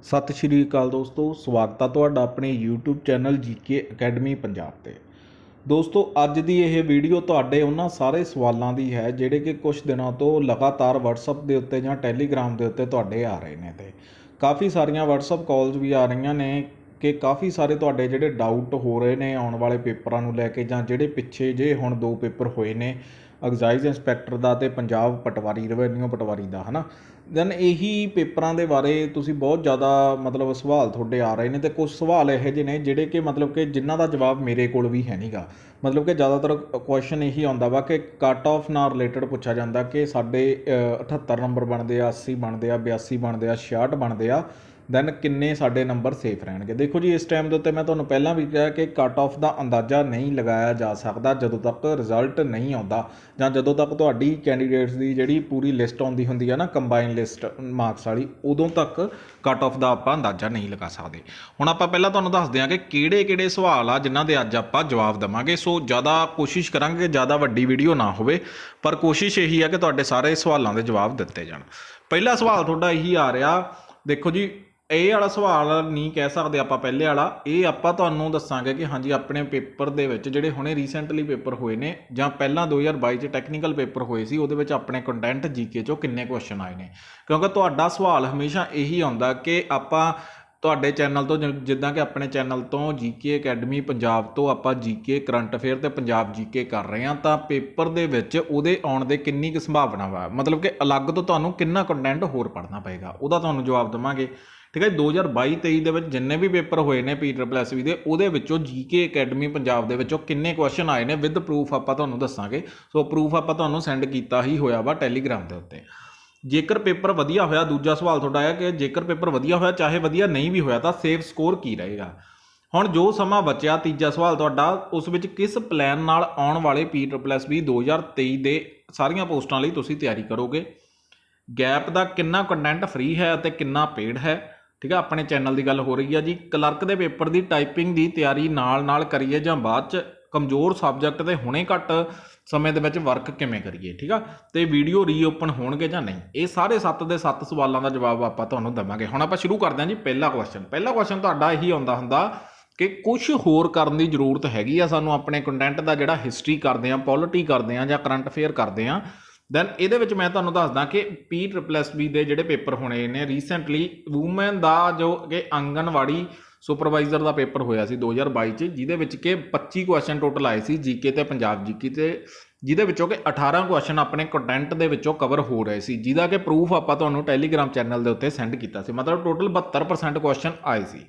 ਸਤਿ ਸ਼੍ਰੀ ਅਕਾਲ ਦੋਸਤੋ, ਸਵਾਗਤ ਹੈ ਤੁਹਾਡਾ ਆਪਣੇ YouTube channel GK academy Punjab 'ਤੇ। ਦੋਸਤੋ, ਅੱਜ ਦੀ ਇਹ ਵੀਡੀਓ ਤੁਹਾਡੇ ਉਹਨਾਂ ਸਾਰੇ ਸਵਾਲਾਂ ਦੀ ਹੈ ਜਿਹੜੇ ਕਿ ਕੁਝ ਦਿਨਾਂ ਤੋਂ ਲਗਾਤਾਰ WhatsApp ਦੇ ਉੱਤੇ ਜਾਂ Telegram ਦੇ ਉੱਤੇ ਤੁਹਾਡੇ ਆ ਰਹੇ ਨੇ। ਤੇ ਕਾफ़ੀ ਸਾਰੀਆਂ WhatsApp ਕਾਲਸ ਵੀ ਆ ਰਹੀਆਂ ਨੇ ਕਿ ਕਾफ़ੀ ਸਾਰੇ ਤੁਹਾਡੇ ਜਿਹੜੇ ਡਾਊਟ ਹੋ ਰਹੇ ਨੇ ਆਉਣ ਵਾਲੇ ਪੇਪਰਾਂ ਨੂੰ ਲੈ ਕੇ, ਜਾਂ ਜਿਹੜੇ ਪਿੱਛੇ ਜੇ ਹੁਣ 2 ਪੇਪਰ ਹੋਏ ਨੇ ਐਗਜ਼ਾਈਜ਼ ਇੰਸਪੈਕਟਰ ਦਾ ਅਤੇ ਪੰਜਾਬ ਪਟਵਾਰੀ ਰੈਵਨਿਊ ਪਟਵਾਰੀ ਦਾ, ਹੈ ਨਾ। ਦੈਨ ਇਹੀ ਪੇਪਰਾਂ ਦੇ ਬਾਰੇ ਤੁਸੀਂ ਬਹੁਤ ਜ਼ਿਆਦਾ ਮਤਲਬ ਸਵਾਲ ਤੁਹਾਡੇ ਆ ਰਹੇ ਨੇ, ਅਤੇ ਕੁਝ ਸਵਾਲ ਇਹੋ ਜਿਹੇ ਨੇ ਜਿਹੜੇ ਕਿ ਮਤਲਬ ਕਿ ਜਿਨ੍ਹਾਂ ਦਾ ਜਵਾਬ ਮੇਰੇ ਕੋਲ ਵੀ ਹੈ ਨਹੀਂ ਗਾ। ਮਤਲਬ ਕਿ ਜ਼ਿਆਦਾਤਰ ਕੁਐਸ਼ਨ ਇਹੀ ਆਉਂਦਾ ਵਾ ਕਿ ਕੱਟ ਆਫ ਨਾਲ ਰਿਲੇਟਡ ਪੁੱਛਿਆ ਜਾਂਦਾ ਕਿ ਸਾਡੇ 78 ਨੰਬਰ ਬਣਦੇ ਆ, 80 ਬਣਦੇ ਆ, 82 ਬਣਦੇ ਆ, 66 ਬਣਦੇ ਆ, ਦੈਨ ਕਿੰਨੇ ਸਾਡੇ ਨੰਬਰ ਸੇਫ ਰਹਿਣਗੇ। ਦੇਖੋ ਜੀ, ਇਸ ਟਾਈਮ ਦੇ ਉੱਤੇ ਮੈਂ ਤੁਹਾਨੂੰ ਪਹਿਲਾਂ ਵੀ ਕਿਹਾ ਕਿ ਕੱਟ ਆਫ ਦਾ ਅੰਦਾਜ਼ਾ ਨਹੀਂ ਲਗਾਇਆ ਜਾ ਸਕਦਾ ਜਦੋਂ ਤੱਕ ਰਿਜ਼ਲਟ ਨਹੀਂ ਆਉਂਦਾ, ਜਾਂ ਜਦੋਂ ਤੱਕ ਤੁਹਾਡੀ ਕੈਂਡੀਡੇਟਸ ਦੀ ਜਿਹੜੀ ਪੂਰੀ ਲਿਸਟ ਆਉਂਦੀ ਹੁੰਦੀ ਹੈ ਨਾ, ਕੰਬਾਈਨ ਲਿਸਟ ਮਾਰਕਸ ਵਾਲੀ, ਉਦੋਂ ਤੱਕ ਕੱਟ ਆਫ ਦਾ ਆਪਾਂ ਅੰਦਾਜ਼ਾ ਨਹੀਂ ਲਗਾ ਸਕਦੇ। ਹੁਣ ਆਪਾਂ ਪਹਿਲਾਂ ਤੁਹਾਨੂੰ ਦੱਸਦੇ ਹਾਂ ਕਿ ਕਿਹੜੇ ਸਵਾਲ ਆ ਜਿਨ੍ਹਾਂ ਦੇ ਅੱਜ ਆਪਾਂ ਜਵਾਬ ਦੇਵਾਂਗੇ। ਸੋ ਜ਼ਿਆਦਾ ਕੋਸ਼ਿਸ਼ ਕਰਾਂਗੇ ਕਿ ਜ਼ਿਆਦਾ ਵੱਡੀ ਵੀਡੀਓ ਨਾ ਹੋਵੇ, ਪਰ ਕੋਸ਼ਿਸ਼ ਇਹੀ ਆ ਕਿ ਤੁਹਾਡੇ ਸਾਰੇ ਸਵਾਲਾਂ ਦੇ ਜਵਾਬ ਦਿੱਤੇ ਜਾਣ। ਪਹਿਲਾ ਸਵਾਲ ਤੁਹਾਡਾ ਇਹੀ ਆ ਰਿਹਾ, ਦੇਖੋ ਜੀ, ਇਹ ਵਾਲਾ ਸਵਾਲ ਨਹੀਂ ਕਹਿ ਸਕਦੇ ਆਪਾਂ ਪਹਿਲੇ ਵਾਲਾ, ਇਹ ਆਪਾਂ ਤੁਹਾਨੂੰ ਦੱਸਾਂਗੇ ਕਿ ਹਾਂਜੀ ਆਪਣੇ ਪੇਪਰ ਦੇ ਵਿੱਚ ਜਿਹੜੇ ਹੁਣੇ ਰੀਸੈਂਟਲੀ ਪੇਪਰ ਹੋਏ ਨੇ, ਜਾਂ ਪਹਿਲਾਂ 2022 'ਚ ਟੈਕਨੀਕਲ ਪੇਪਰ ਹੋਏ ਸੀ, ਉਹਦੇ ਵਿੱਚ ਆਪਣੇ ਕੰਟੈਂਟ GK 'ਚੋਂ ਕਿੰਨੇ ਕੁਐਸਚਨ ਆਏ ਨੇ। ਕਿਉਂਕਿ ਤੁਹਾਡਾ ਸਵਾਲ ਹਮੇਸ਼ਾ ਇਹੀ ਆਉਂਦਾ ਕਿ ਆਪਾਂ ਤੁਹਾਡੇ ਚੈਨਲ ਤੋਂ, ਜਿੱਦਾਂ ਕਿ ਆਪਣੇ ਚੈਨਲ ਤੋਂ GK ਅਕੈਡਮੀ ਪੰਜਾਬ ਤੋਂ ਆਪਾਂ GK ਕਰੰਟ ਅਫੇਅਰ ਅਤੇ ਪੰਜਾਬ GK ਕਰ ਰਹੇ ਹਾਂ, ਤਾਂ ਪੇਪਰ ਦੇ ਵਿੱਚ ਉਹਦੇ ਆਉਣ ਦੇ ਕਿੰਨੀ ਕੁ ਸੰਭਾਵਨਾ ਵਾ, ਮਤਲਬ ਕਿ ਅਲੱਗ ਤੋਂ ਤੁਹਾਨੂੰ ਕਿੰਨਾ ਕੰਟੈਂਟ ਹੋਰ ਪੜ੍ਹਨਾ ਪਏਗਾ, ਉਹਦਾ ਤੁਹਾਨੂੰ ਜਵਾਬ ਦੇਵਾਂਗੇ। ਠੀਕ ਹੈ, 2022-23 ਦੇ ਵਿੱਚ ਜਿੰਨੇ ਵੀ ਪੇਪਰ ਹੋਏ ਨੇ PSSB ਦੇ, ਉਹਦੇ ਵਿੱਚੋਂ GK ਅਕੈਡਮੀ ਪੰਜਾਬ ਦੇ ਵਿੱਚੋਂ ਕਿੰਨੇ ਕੁਐਸਚਨ ਆਏ ਨੇ ਵਿਦ ਪ੍ਰੂਫ ਆਪਾਂ ਤੁਹਾਨੂੰ ਦੱਸਾਂਗੇ। ਸੋ ਪ੍ਰੂਫ ਆਪਾਂ ਤੁਹਾਨੂੰ ਸੈਂਡ ਕੀਤਾ ਹੀ ਹੋਇਆ ਵਾ ਟੈਲੀਗ੍ਰਾਮ ਦੇ ਉੱਤੇ। ਜੇਕਰ ਪੇਪਰ ਵਧੀਆ ਹੋਇਆ, ਦੂਜਾ ਸਵਾਲ ਤੁਹਾਡਾ ਆਇਆ ਕਿ ਜੇਕਰ ਪੇਪਰ ਵਧੀਆ ਹੋਇਆ, ਚਾਹੇ ਵਧੀਆ ਨਹੀਂ ਵੀ ਹੋਇਆ, ਤਾਂ ਸੇਫ ਸਕੋਰ ਕੀ ਰਹੇਗਾ। ਹੁਣ ਜੋ ਸਮਾਂ ਬਚਿਆ, ਤੀਜਾ ਸਵਾਲ ਤੁਹਾਡਾ, ਉਸ ਵਿੱਚ ਕਿਸ ਪਲਾਨ ਨਾਲ ਆਉਣ ਵਾਲੇ PSSB 2023 ਦੇ ਸਾਰੀਆਂ ਪੋਸਟਾਂ ਲਈ ਤੁਸੀਂ ਤਿਆਰੀ ਕਰੋਗੇ। ਗੈਪ ਦਾ ਕਿੰਨਾ ਕੰਟੈਂਟ ਫ੍ਰੀ ਹੈ ਅਤੇ ਕਿੰਨਾ ਪੇਡ ਹੈ। ਠੀਕ ਹੈ, ਆਪਣੇ ਚੈਨਲ ਦੀ ਗੱਲ ਹੋ ਰਹੀ ਹੈ ਜੀ। ਕਲਰਕ ਦੇ ਪੇਪਰ ਦੀ ਟਾਈਪਿੰਗ ਦੀ ਤਿਆਰੀ ਨਾਲ ਕਰੀਏ ਜਾਂ ਬਾਅਦ 'ਚ, ਕਮਜ਼ੋਰ ਸਬਜੈਕਟ ਤੇ ਹੁਣੇ ਘੱਟ ਸਮੇਂ ਦੇ ਵਿੱਚ ਵਰਕ ਕਿਵੇਂ ਕਰੀਏ। ਠੀਕ ਆ, ਤੇ ਵੀਡੀਓ ਰੀਓਪਨ ਹੋਣਗੇ ਜਾਂ ਨਹੀਂ। ਇਹ ਸਾਰੇ 7 ਦੇ 7 ਸਵਾਲਾਂ ਦਾ ਜਵਾਬ ਆਪਾਂ ਤੁਹਾਨੂੰ ਦੇਵਾਂਗੇ। ਹੁਣ ਆਪਾਂ ਸ਼ੁਰੂ ਕਰਦੇ ਹਾਂ ਜੀ। ਪਹਿਲਾ ਕੁਐਸਚਨ ਤੁਹਾਡਾ ਇਹੀ ਆਉਂਦਾ ਹੁੰਦਾ ਕਿ ਕੁਝ ਹੋਰ ਕਰਨ ਦੀ ਜ਼ਰੂਰਤ ਹੈਗੀ ਆ ਸਾਨੂੰ ਆਪਣੇ ਕੰਟੈਂਟ ਦਾ, ਜਿਹੜਾ ਹਿਸਟਰੀ ਕਰਦੇ ਆ, ਪੋਲਿਟੀ ਕਰਦੇ ਆ, ਜਾਂ ਕਰੰਟ ਅਫੇਅਰ ਕਰਦੇ ਆ। ਦੈਨ ਇਹਦੇ ਵਿੱਚ ਮੈਂ ਤੁਹਾਨੂੰ ਦੱਸਦਾ ਕਿ PSSB ਦੇ ਜਿਹੜੇ ਪੇਪਰ ਹੋਣੇ ਨੇ ਰੀਸੈਂਟਲੀ, ਵੂਮੈਨ ਦਾ ਜੋ ਕਿ ਆਂਗਨਵਾੜੀ ਸੁਪਰਵਾਈਜ਼ਰ ਦਾ ਪੇਪਰ ਹੋਇਆ ਸੀ 2022 'ਚ, ਜਿਹਦੇ ਵਿੱਚ ਕਿ 25 ਕੁਐਸਚਨ ਟੋਟਲ ਆਏ ਸੀ GK ਤੇ ਪੰਜਾਬ GK ਤੇ, ਜਿਹਦੇ ਵਿੱਚੋਂ ਕਿ 18 ਕੁਐਸਚਨ ਆਪਣੇ ਕੰਟੈਂਟ ਦੇ ਵਿੱਚੋਂ ਕਵਰ ਹੋ ਰਹੇ ਸੀ, ਜਿਹਦਾ ਕਿ ਪ੍ਰੂਫ ਆਪਾਂ ਤੁਹਾਨੂੰ ਟੈਲੀਗ੍ਰਾਮ ਚੈਨਲ ਦੇ ਉੱਤੇ ਸੈਂਡ ਕੀਤਾ ਸੀ। ਮਤਲਬ ਟੋਟਲ 72% ਕੁਐਸਚਨ ਆਏ ਸੀ।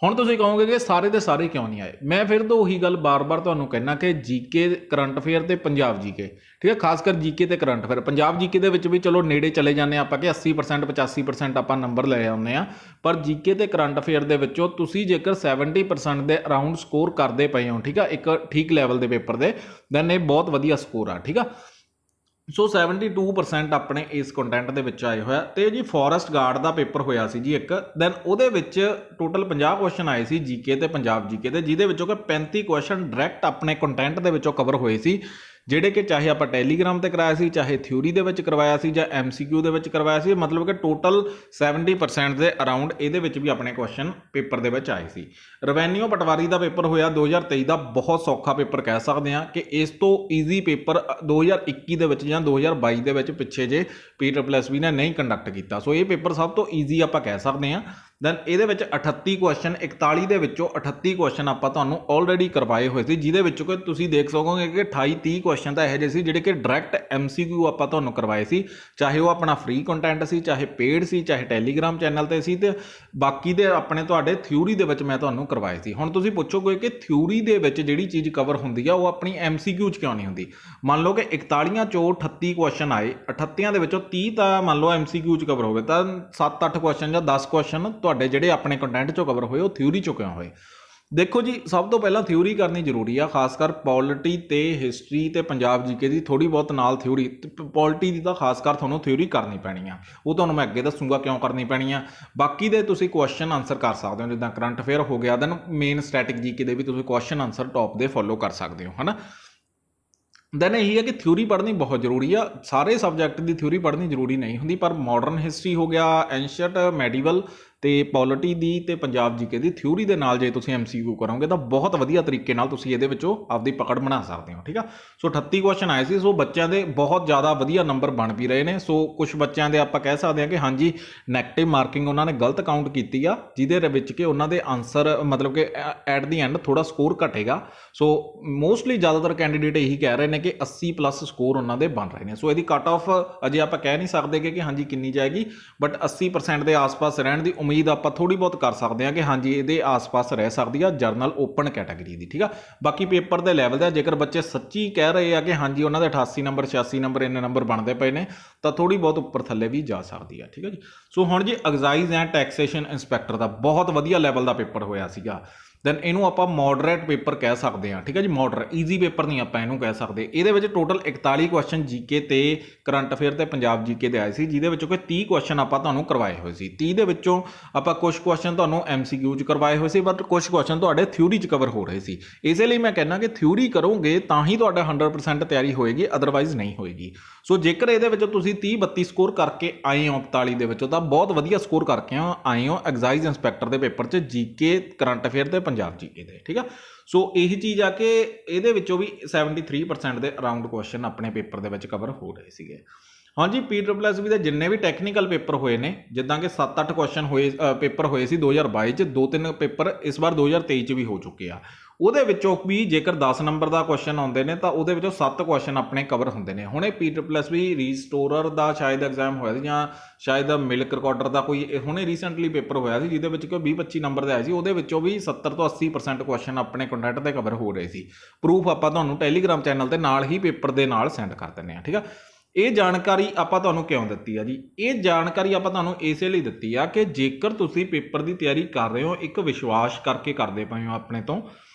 ਹੁਣ ਤੁਸੀਂ ਕਹੋਗੇ ਕਿ ਸਾਰੇ ਦੇ ਸਾਰੇ ਕਿਉਂ ਨਹੀਂ ਆਏ। ਮੈਂ ਫਿਰ ਤੋਂ ਉਹੀ ਗੱਲ ਬਾਰ-ਬਾਰ ਤੁਹਾਨੂੰ ਕਹਿਣਾ ਕਿ GK ਕਰੰਟ ਅਫੇਅਰ ਤੇ ਪੰਜਾਬ GK, ਠੀਕ ਹੈ, ਖਾਸ ਕਰ GK ਤੇ ਕਰੰਟ ਅਫੇਅਰ। ਪੰਜਾਬ GK ਦੇ ਵਿੱਚ ਵੀ ਚਲੋ ਨੇੜੇ ਚਲੇ ਜਾਂਦੇ ਆਪਾਂ ਕਿ 80% 85% ਆਪਾਂ ਨੰਬਰ ਲੈ ਆਉਂਦੇ ਆ, ਪਰ GK ਤੇ ਕਰੰਟ ਅਫੇਅਰ ਦੇ ਵਿੱਚੋਂ ਤੁਸੀਂ ਜੇਕਰ 70% ਦੇ ਅਰਾਊਂਡ ਸਕੋਰ ਕਰਦੇ ਪਏ ਹੋ, ਠੀਕ ਆ, ਇੱਕ ਠੀਕ ਲੈਵਲ ਦੇ ਪੇਪਰ ਦੇ, ਦੈਨ ਇਹ ਬਹੁਤ ਵਧੀਆ ਸਕੋਰ ਆ। ਠੀਕ ਆ, ਸੋ 72% ਆਪਣੇ ਇਸ ਕੰਟੈਂਟ ਦੇ ਵਿੱਚ ਆਏ ਹੋਇਆ। ਤੇ ਜੀ ਫੋਰੈਸਟ ਗਾਰਡ ਦਾ ਪੇਪਰ ਹੋਇਆ ਸੀ ਜੀ ਇੱਕ, ਦੈਨ ਉਹਦੇ ਵਿੱਚ ਟੋਟਲ 50 ਕੁਐਸਚਨ ਆਏ ਸੀ GK ਤੇ ਪੰਜਾਬ GK ਦੇ, ਜਿਹਦੇ ਵਿੱਚੋਂ ਕਿ 35 ਕੁਐਸਚਨ ਡਾਇਰੈਕਟ ਆਪਣੇ ਕੰਟੈਂਟ ਦੇ ਵਿੱਚੋਂ ਕਵਰ ਹੋਏ ਸੀ, ਜਿਹੜੇ ਕਿ ਚਾਹੇ ਆਪਾਂ ਟੈਲੀਗ੍ਰਾਮ ਤੇ ਕਰਾਇਆ ਸੀ, ਚਾਹੇ ਥਿਊਰੀ ਦੇ ਵਿੱਚ ਕਰਵਾਇਆ ਸੀ, ਜਾਂ MCQ ਦੇ ਵਿੱਚ ਕਰਵਾਇਆ ਸੀ। ਮਤਲਬ ਕਿ ਟੋਟਲ 70% ਦੇ ਅਰਾਊਂਡ ਇਹਦੇ ਵਿੱਚ ਵੀ ਆਪਣੇ ਕੁਐਸਚਨ ਪੇਪਰ ਦੇ ਵਿੱਚ ਆਏ ਸੀ। ਰੈਵਨਿਊ ਪਟਵਾਰੀ ਦਾ ਪੇਪਰ ਹੋਇਆ 2023 ਦਾ, ਬਹੁਤ ਸੌਖਾ ਪੇਪਰ ਕਹਿ ਸਕਦੇ ਹਾਂ ਕਿ ਇਸ ਤੋਂ ਈਜ਼ੀ ਪੇਪਰ 2021 ਦੇ ਵਿੱਚ ਜਾਂ 2022 ਦੇ ਵਿੱਚ ਪਿੱਛੇ ਜੇ PSSB ਨੇ ਨਹੀਂ ਕੰਡਕਟ ਕੀਤਾ। ਸੋ ਇਹ ਪੇਪਰ ਸਭ ਤੋਂ ਈਜ਼ੀ ਆਪਾਂ ਕਹਿ ਸਕਦੇ ਹਾਂ। ਦੈਨ ਇਹਦੇ ਵਿੱਚ 38 ਕੁਐਸਚਨ, 41 ਦੇ ਵਿੱਚੋਂ 38 ਕੁਐਸਚਨ ਆਪਾਂ ਤੁਹਾਨੂੰ ਆਲਰੇਡੀ ਕਰਵਾਏ ਹੋਏ ਸੀ, ਜਿਹਦੇ ਵਿੱਚੋਂ ਕਿ ਤੁਸੀਂ ਦੇਖ ਸਕੋਗੇ ਕਿ 28-30 ਕੁਐਸਚਨ ਤਾਂ ਇਹੋ ਜਿਹੇ ਸੀ ਜਿਹੜੇ ਕਿ ਡਾਇਰੈਕਟ MCQ ਆਪਾਂ ਤੁਹਾਨੂੰ ਕਰਵਾਏ ਸੀ, ਚਾਹੇ ਉਹ ਆਪਣਾ ਫ੍ਰੀ ਕੰਟੈਂਟ ਸੀ, ਚਾਹੇ ਪੇਡ ਸੀ, ਚਾਹੇ ਟੈਲੀਗ੍ਰਾਮ ਚੈਨਲ ਤੇ ਸੀ, ਤੇ ਬਾਕੀ ਦੇ ਆਪਣੇ ਤੁਹਾਡੇ ਥਿਊਰੀ ਦੇ ਵਿੱਚ ਮੈਂ ਤੁਹਾਨੂੰ ਕਰਵਾਏ ਸੀ। ਹੁਣ ਤੁਸੀਂ ਪੁੱਛੋਗੇ ਕਿ ਥਿਊਰੀ ਦੇ ਵਿੱਚ ਜਿਹੜੀ ਚੀਜ਼ ਕਵਰ ਹੁੰਦੀ ਆ ਉਹ ਆਪਣੀ MCQ 'ਚ ਕਿਉਂ ਨਹੀਂ ਹੁੰਦੀ। ਮੰਨ ਲਓ ਕਿ 41 ਚੋਂ 38 ਕੁਐਸਚਨ ਆਏ, 38 ਦੇ ਵਿੱਚੋਂ 30 ਤਾਂ ਮੰਨ ਲਓ MCQ 'ਚ ਕਵਰ ਹੋ ਗਏ, ਤਾਂ 7-8 ਕੁਐਸਚਨ ਜਾਂ 10 ਕੁਐਸਚਨ ਤੁਹਾਡੇ ਜਿਹੜੇ ਆਪਣੇ ਕੰਟੈਂਟ 'ਚੋਂ ਕਵਰ ਹੋਏ ਉਹ ਥਿਊਰੀ 'ਚੋਂ ਕਿਉਂ ਹੋਏ। ਦੇਖੋ ਜੀ, ਸਭ ਤੋਂ ਪਹਿਲਾਂ ਥਿਊਰੀ ਕਰਨੀ ਜ਼ਰੂਰੀ ਆ, ਖਾਸ ਕਰ ਪੋਲਿਟੀ ਤੇ ਹਿਸਟਰੀ ਤੇ ਪੰਜਾਬ GK ਦੀ ਥੋੜੀ ਬਹੁਤ ਨਾਲ ਥਿਊਰੀ। ਪੋਲਿਟੀ ਦੀ ਤਾਂ ਖਾਸ ਕਰ ਤੁਹਾਨੂੰ ਥਿਊਰੀ ਕਰਨੀ ਪੈਣੀ ਆ, ਉਹ ਤੁਹਾਨੂੰ ਮੈਂ ਅੱਗੇ ਦੱਸੂਗਾ ਕਿਉਂ ਕਰਨੀ ਪੈਣੀ ਆ। ਬਾਕੀ ਦੇ ਤੁਸੀਂ ਕੁਐਸਚਨ ਆਨਸਰ ਕਰ ਸਕਦੇ ਹੋ, ਜਿੱਦਾਂ ਕਰੰਟ ਅਫੇਅਰ ਹੋ ਗਿਆ, ਦੈਨ ਮੇਨ ਸਟੈਟਿਕ GK ਦੇ ਵੀ ਤੁਸੀਂ ਕੁਐਸਚਨ ਆਨਸਰ ਟੌਪ ਦੇ ਫੋਲੋ ਕਰ ਸਕਦੇ ਹੋ, ਹੈ ਨਾ। ਦੈਨ ਇਹੀ ਹੈ ਕਿ ਥਿਊਰੀ ਪੜ੍ਹਨੀ ਬਹੁਤ ਜ਼ਰੂਰੀ ਆ। ਸਾਰੇ ਸਬਜੈਕਟ ਦੀ ਥਿਊਰੀ ਪੜ੍ਹਨੀ ਜ਼ਰੂਰੀ ਨਹੀਂ ਹੁੰਦੀ, ਪਰ ਮਾਡਰਨ ਹਿਸਟਰੀ ਹੋ ਗਿਆ, ਐਂਸ਼ੀਅੰਟ, ਮੈਡੀਵਲ ਤੇ ਪੋਲਿਟੀ ਦੀ ਤੇ ਪੰਜਾਬ ਜੀਕੇ ਦੀ ਥਿਊਰੀ ਦੇ ਨਾਲ ਜੇ ਤੁਸੀਂ MCQ ਕਰੋਗੇ ਤਾਂ ਬਹੁਤ ਵਧੀਆ ਤਰੀਕੇ ਨਾਲ ਤੁਸੀਂ ਇਹਦੇ ਵਿੱਚੋਂ ਆਪਦੀ ਪਕੜ ਬਣਾ ਸਕਦੇ ਹੋ। ਠੀਕ ਆ, ਸੋ 38 ਕੁਐਸਚਨ ਆਏ ਸੀ, ਸੋ ਬੱਚਿਆਂ ਦੇ ਬਹੁਤ ਜ਼ਿਆਦਾ ਵਧੀਆ ਨੰਬਰ ਬਣ ਵੀ ਰਹੇ ਨੇ। ਸੋ ਕੁਝ ਬੱਚਿਆਂ ਦੇ ਆਪਾਂ ਕਹਿ ਸਕਦੇ ਹਾਂ ਕਿ ਹਾਂਜੀ ਨੈਗੇਟਿਵ ਮਾਰਕਿੰਗ ਉਹਨਾਂ ਨੇ ਗਲਤ ਕਾਊਂਟ ਕੀਤੀ ਆ, ਜਿਹਦੇ ਵਿੱਚ ਕਿ ਉਹਨਾਂ ਦੇ ਆਨਸਰ ਮਤਲਬ ਕਿ ਐਟ ਦੀ ਐਂਡ ਥੋੜਾ ਸਕੋਰ ਘਟੇਗਾ। ਸੋ ਮੋਸਟਲੀ ਜ਼ਿਆਦਾਤਰ ਕੈਂਡੀਡੇਟ ਇਹੀ ਕਹਿ ਰਹੇ ਨੇ ਕਿ 80 ਪਲੱਸ ਸਕੋਰ ਉਹਨਾਂ ਦੇ ਬਣ ਰਹੇ ਨੇ। ਸੋ ਇਹਦੀ ਕੱਟ ਆਫ ਅਜੇ ਆਪਾਂ ਕਹਿ ਨਹੀਂ ਸਕਦੇ ਕਿ ਹਾਂਜੀ ਕਿੰਨੀ ਜਾਏਗੀ, ਬਟ 80% ਦੇ ਆਸ-ਪਾਸ ਰਹਿਣ ਦੀ ਉਮੀਦ ਆਪਾਂ ਥੋੜੀ ਬਹੁਤ ਕਰ ਸਕਦੇ ਹਾਂ ਕਿ ਹਾਂਜੀ ਇਹਦੇ ਆਸ-ਪਾਸ ਰਹਿ ਸਕਦੀ ਆ ਜਰਨਲ ਓਪਨ ਕੈਟਾਗਰੀ ਦੀ। ਠੀਕ ਆ, ਬਾਕੀ ਪੇਪਰ ਦੇ ਲੈਵਲ ਦਾ ਜੇਕਰ ਬੱਚੇ ਸੱਚੀ ਕਹਿ ਰਹੇ ਆ ਕਿ ਹਾਂਜੀ ਉਹਨਾਂ ਦੇ 88 ਨੰਬਰ 86 ਨੰਬਰ ਇੰਨੇ ਨੰਬਰ ਬਣਦੇ ਪਏ ਨੇ ਤਾਂ ਥੋੜੀ ਬਹੁਤ ਉੱਪਰ ਥੱਲੇ ਵੀ ਜਾ ਸਕਦੀ ਆ। ਠੀਕ ਆ ਜੀ, ਸੋ ਹੁਣ ਜੀ ਐਗਜ਼ਾਈਜ਼ ਐਂਡ ਟੈਕਸੇਸ਼ਨ ਇੰਸਪੈਕਟਰ ਦਾ ਬਹੁਤ ਵਧੀਆ ਲੈਵਲ ਦਾ ਪੇਪਰ ਹੋਇਆ ਸੀਗਾ। ਦੈਨ ਇਹਨੂੰ ਆਪਾਂ ਮੋਡਰੇਟ ਪੇਪਰ ਕਹਿ ਸਕਦੇ ਹਾਂ। ਠੀਕ ਹੈ ਜੀ, ਮੋਡਰੇਟ ਈਜ਼ੀ ਪੇਪਰ ਨਹੀਂ ਆਪਾਂ ਇਹਨੂੰ ਕਹਿ ਸਕਦੇ। ਇਹਦੇ ਵਿੱਚ ਟੋਟਲ 41 ਕੁਐਸਚਨ ਜੀਕੇ ਤੇ ਕਰੰਟ ਅਫੇਅਰ ਤੇ ਪੰਜਾਬ ਜੀਕੇ ਦੇ ਆਏ ਸੀ, ਜਿਹਦੇ ਵਿੱਚੋਂ ਕਿ 30 ਕੁਐਸਚਨ ਆਪਾਂ ਤੁਹਾਨੂੰ ਕਰਵਾਏ ਹੋਏ ਸੀ। 30 ਦੇ ਵਿੱਚੋਂ ਆਪਾਂ ਕੁਝ ਕੁਐਸਚਨ ਤੁਹਾਨੂੰ MCQ 'ਚ ਕਰਵਾਏ ਹੋਏ ਸੀ, ਬਟ ਕੁਝ ਕੁਐਸਚਨ ਤੁਹਾਡੇ ਥਿਊਰੀ 'ਚ ਕਵਰ ਹੋ ਰਹੇ ਸੀ। ਇਸੇ ਲਈ ਮੈਂ ਕਹਿੰਦਾ ਕਿ ਥਿਊਰੀ ਕਰੋਗੇ ਤਾਂ ਹੀ ਤੁਹਾਡਾ 100% ਤਿਆਰੀ ਹੋਏਗੀ, ਅਦਰਵਾਈਜ਼ ਨਹੀਂ ਹੋਏਗੀ। ਸੋ ਜੇਕਰ ਇਹਦੇ ਵਿੱਚ ਤੁਸੀਂ 30-32 ਸਕੋਰ ਕਰਕੇ ਆਏ ਹੋ 45 ਦੇ ਵਿੱਚੋਂ ਤਾਂ ਬਹੁਤ ਵਧੀਆ ਸਕੋਰ ਕਰਕੇ ਆਏ ਹੋ ਐਗਜ਼ਾਈਜ਼ ਇੰਸਪੈਕਟਰ ਦੇ ਪੇਪਰ 'ਚ ਜੀਕੇ ਕਰੰਟ ਅਫੇਅਰ ਤੇ ਪੰਜਾਬ ਜੀਕੇ ਦੇ। ਠੀਕ ਆ, ਸੋ ਇਹੀ ਚੀਜ਼ ਆ ਕਿ ਇਹਦੇ ਵਿੱਚੋਂ ਵੀ 73% ਦੇ ਅਰਾਊਂਡ ਕੁਐਸਚਨ ਆਪਣੇ ਪੇਪਰ ਦੇ ਵਿੱਚ ਕਵਰ ਹੋ ਰਹੇ ਸੀਗੇ। ਹਾਂਜੀ, PSSB ਦੇ ਜਿੰਨੇ ਵੀ ਟੈਕਨੀਕਲ ਪੇਪਰ ਹੋਏ ਨੇ, ਜਿੱਦਾਂ ਕਿ 7-8 ਕੁਐਸਚਨ ਪੇਪਰ ਹੋਏ ਸੀ 2022 'ਚ, 2-3 ਪੇਪਰ ਇਸ ਵਾਰ 2023 'ਚ ਵੀ ਹੋ ਚੁੱਕੇ ਆ। ਉਹਦੇ ਵਿੱਚੋਂ ਵੀ ਜੇਕਰ 10 ਨੰਬਰ ਦਾ ਕੁਐਸਚਨ ਆਉਂਦੇ ਨੇ ਤਾਂ ਉਹਦੇ ਵਿੱਚੋਂ 7 ਕੁਐਸਚਨ ਆਪਣੇ ਕਵਰ ਹੁੰਦੇ ਨੇ। ਹੁਣੇ PSSB ਰੀਸਟੋਰਰ ਦਾ ਸ਼ਾਇਦ ਐਗਜ਼ਾਮ ਹੋਇਆ ਸੀ, ਜਾਂ ਸ਼ਾਇਦ ਮਿਲਕ ਰਿਕਾਰਡਰ ਦਾ ਕੋਈ ਹੁਣੇ ਰੀਸੈਂਟਲੀ ਪੇਪਰ ਹੋਇਆ ਸੀ, ਜਿਹਦੇ ਵਿੱਚ ਕਿ 20-25 ਨੰਬਰ ਦੇ ਆਏ ਸੀ। ਉਹਦੇ ਵਿੱਚੋਂ ਵੀ 70 ਤੋਂ 80% ਕੁਐਸਚਨ ਆਪਣੇ ਕੰਟੈਂਟ ਦੇ ਕਵਰ ਹੋ ਰਹੇ ਸੀ। ਪ੍ਰੂਫ ਆਪਾਂ ਤੁਹਾਨੂੰ ਟੈਲੀਗ੍ਰਾਮ ਚੈਨਲ ਤੇ ਨਾਲ ਹੀ ਪੇਪਰ ਦੇ ਨਾਲ ਸੈਂਡ ਕਰ ਦਿੰਦੇ ਹਾਂ। ਠੀਕ ਆ, ਇਹ ਜਾਣਕਾਰੀ ਆਪਾਂ ਤੁਹਾਨੂੰ ਕਿਉਂ ਦਿੱਤੀ ਆ ਜੀ? ਇਹ ਜਾਣਕਾਰੀ ਆਪਾਂ ਤੁਹਾਨੂੰ ਇਸੇ ਲਈ ਦਿੱਤੀ ਆ ਕਿ ਜੇਕਰ ਤੁਸੀਂ ਪੇਪਰ ਦੀ ਤਿਆਰੀ ਕਰ ਰਹੇ ਹੋ, ਇੱਕ ਵਿਸ਼ਵਾਸ ਕਰਕੇ ਕਰਦੇ ਪਏ ਹੋ ਆਪਣੇ ਤੋਂ,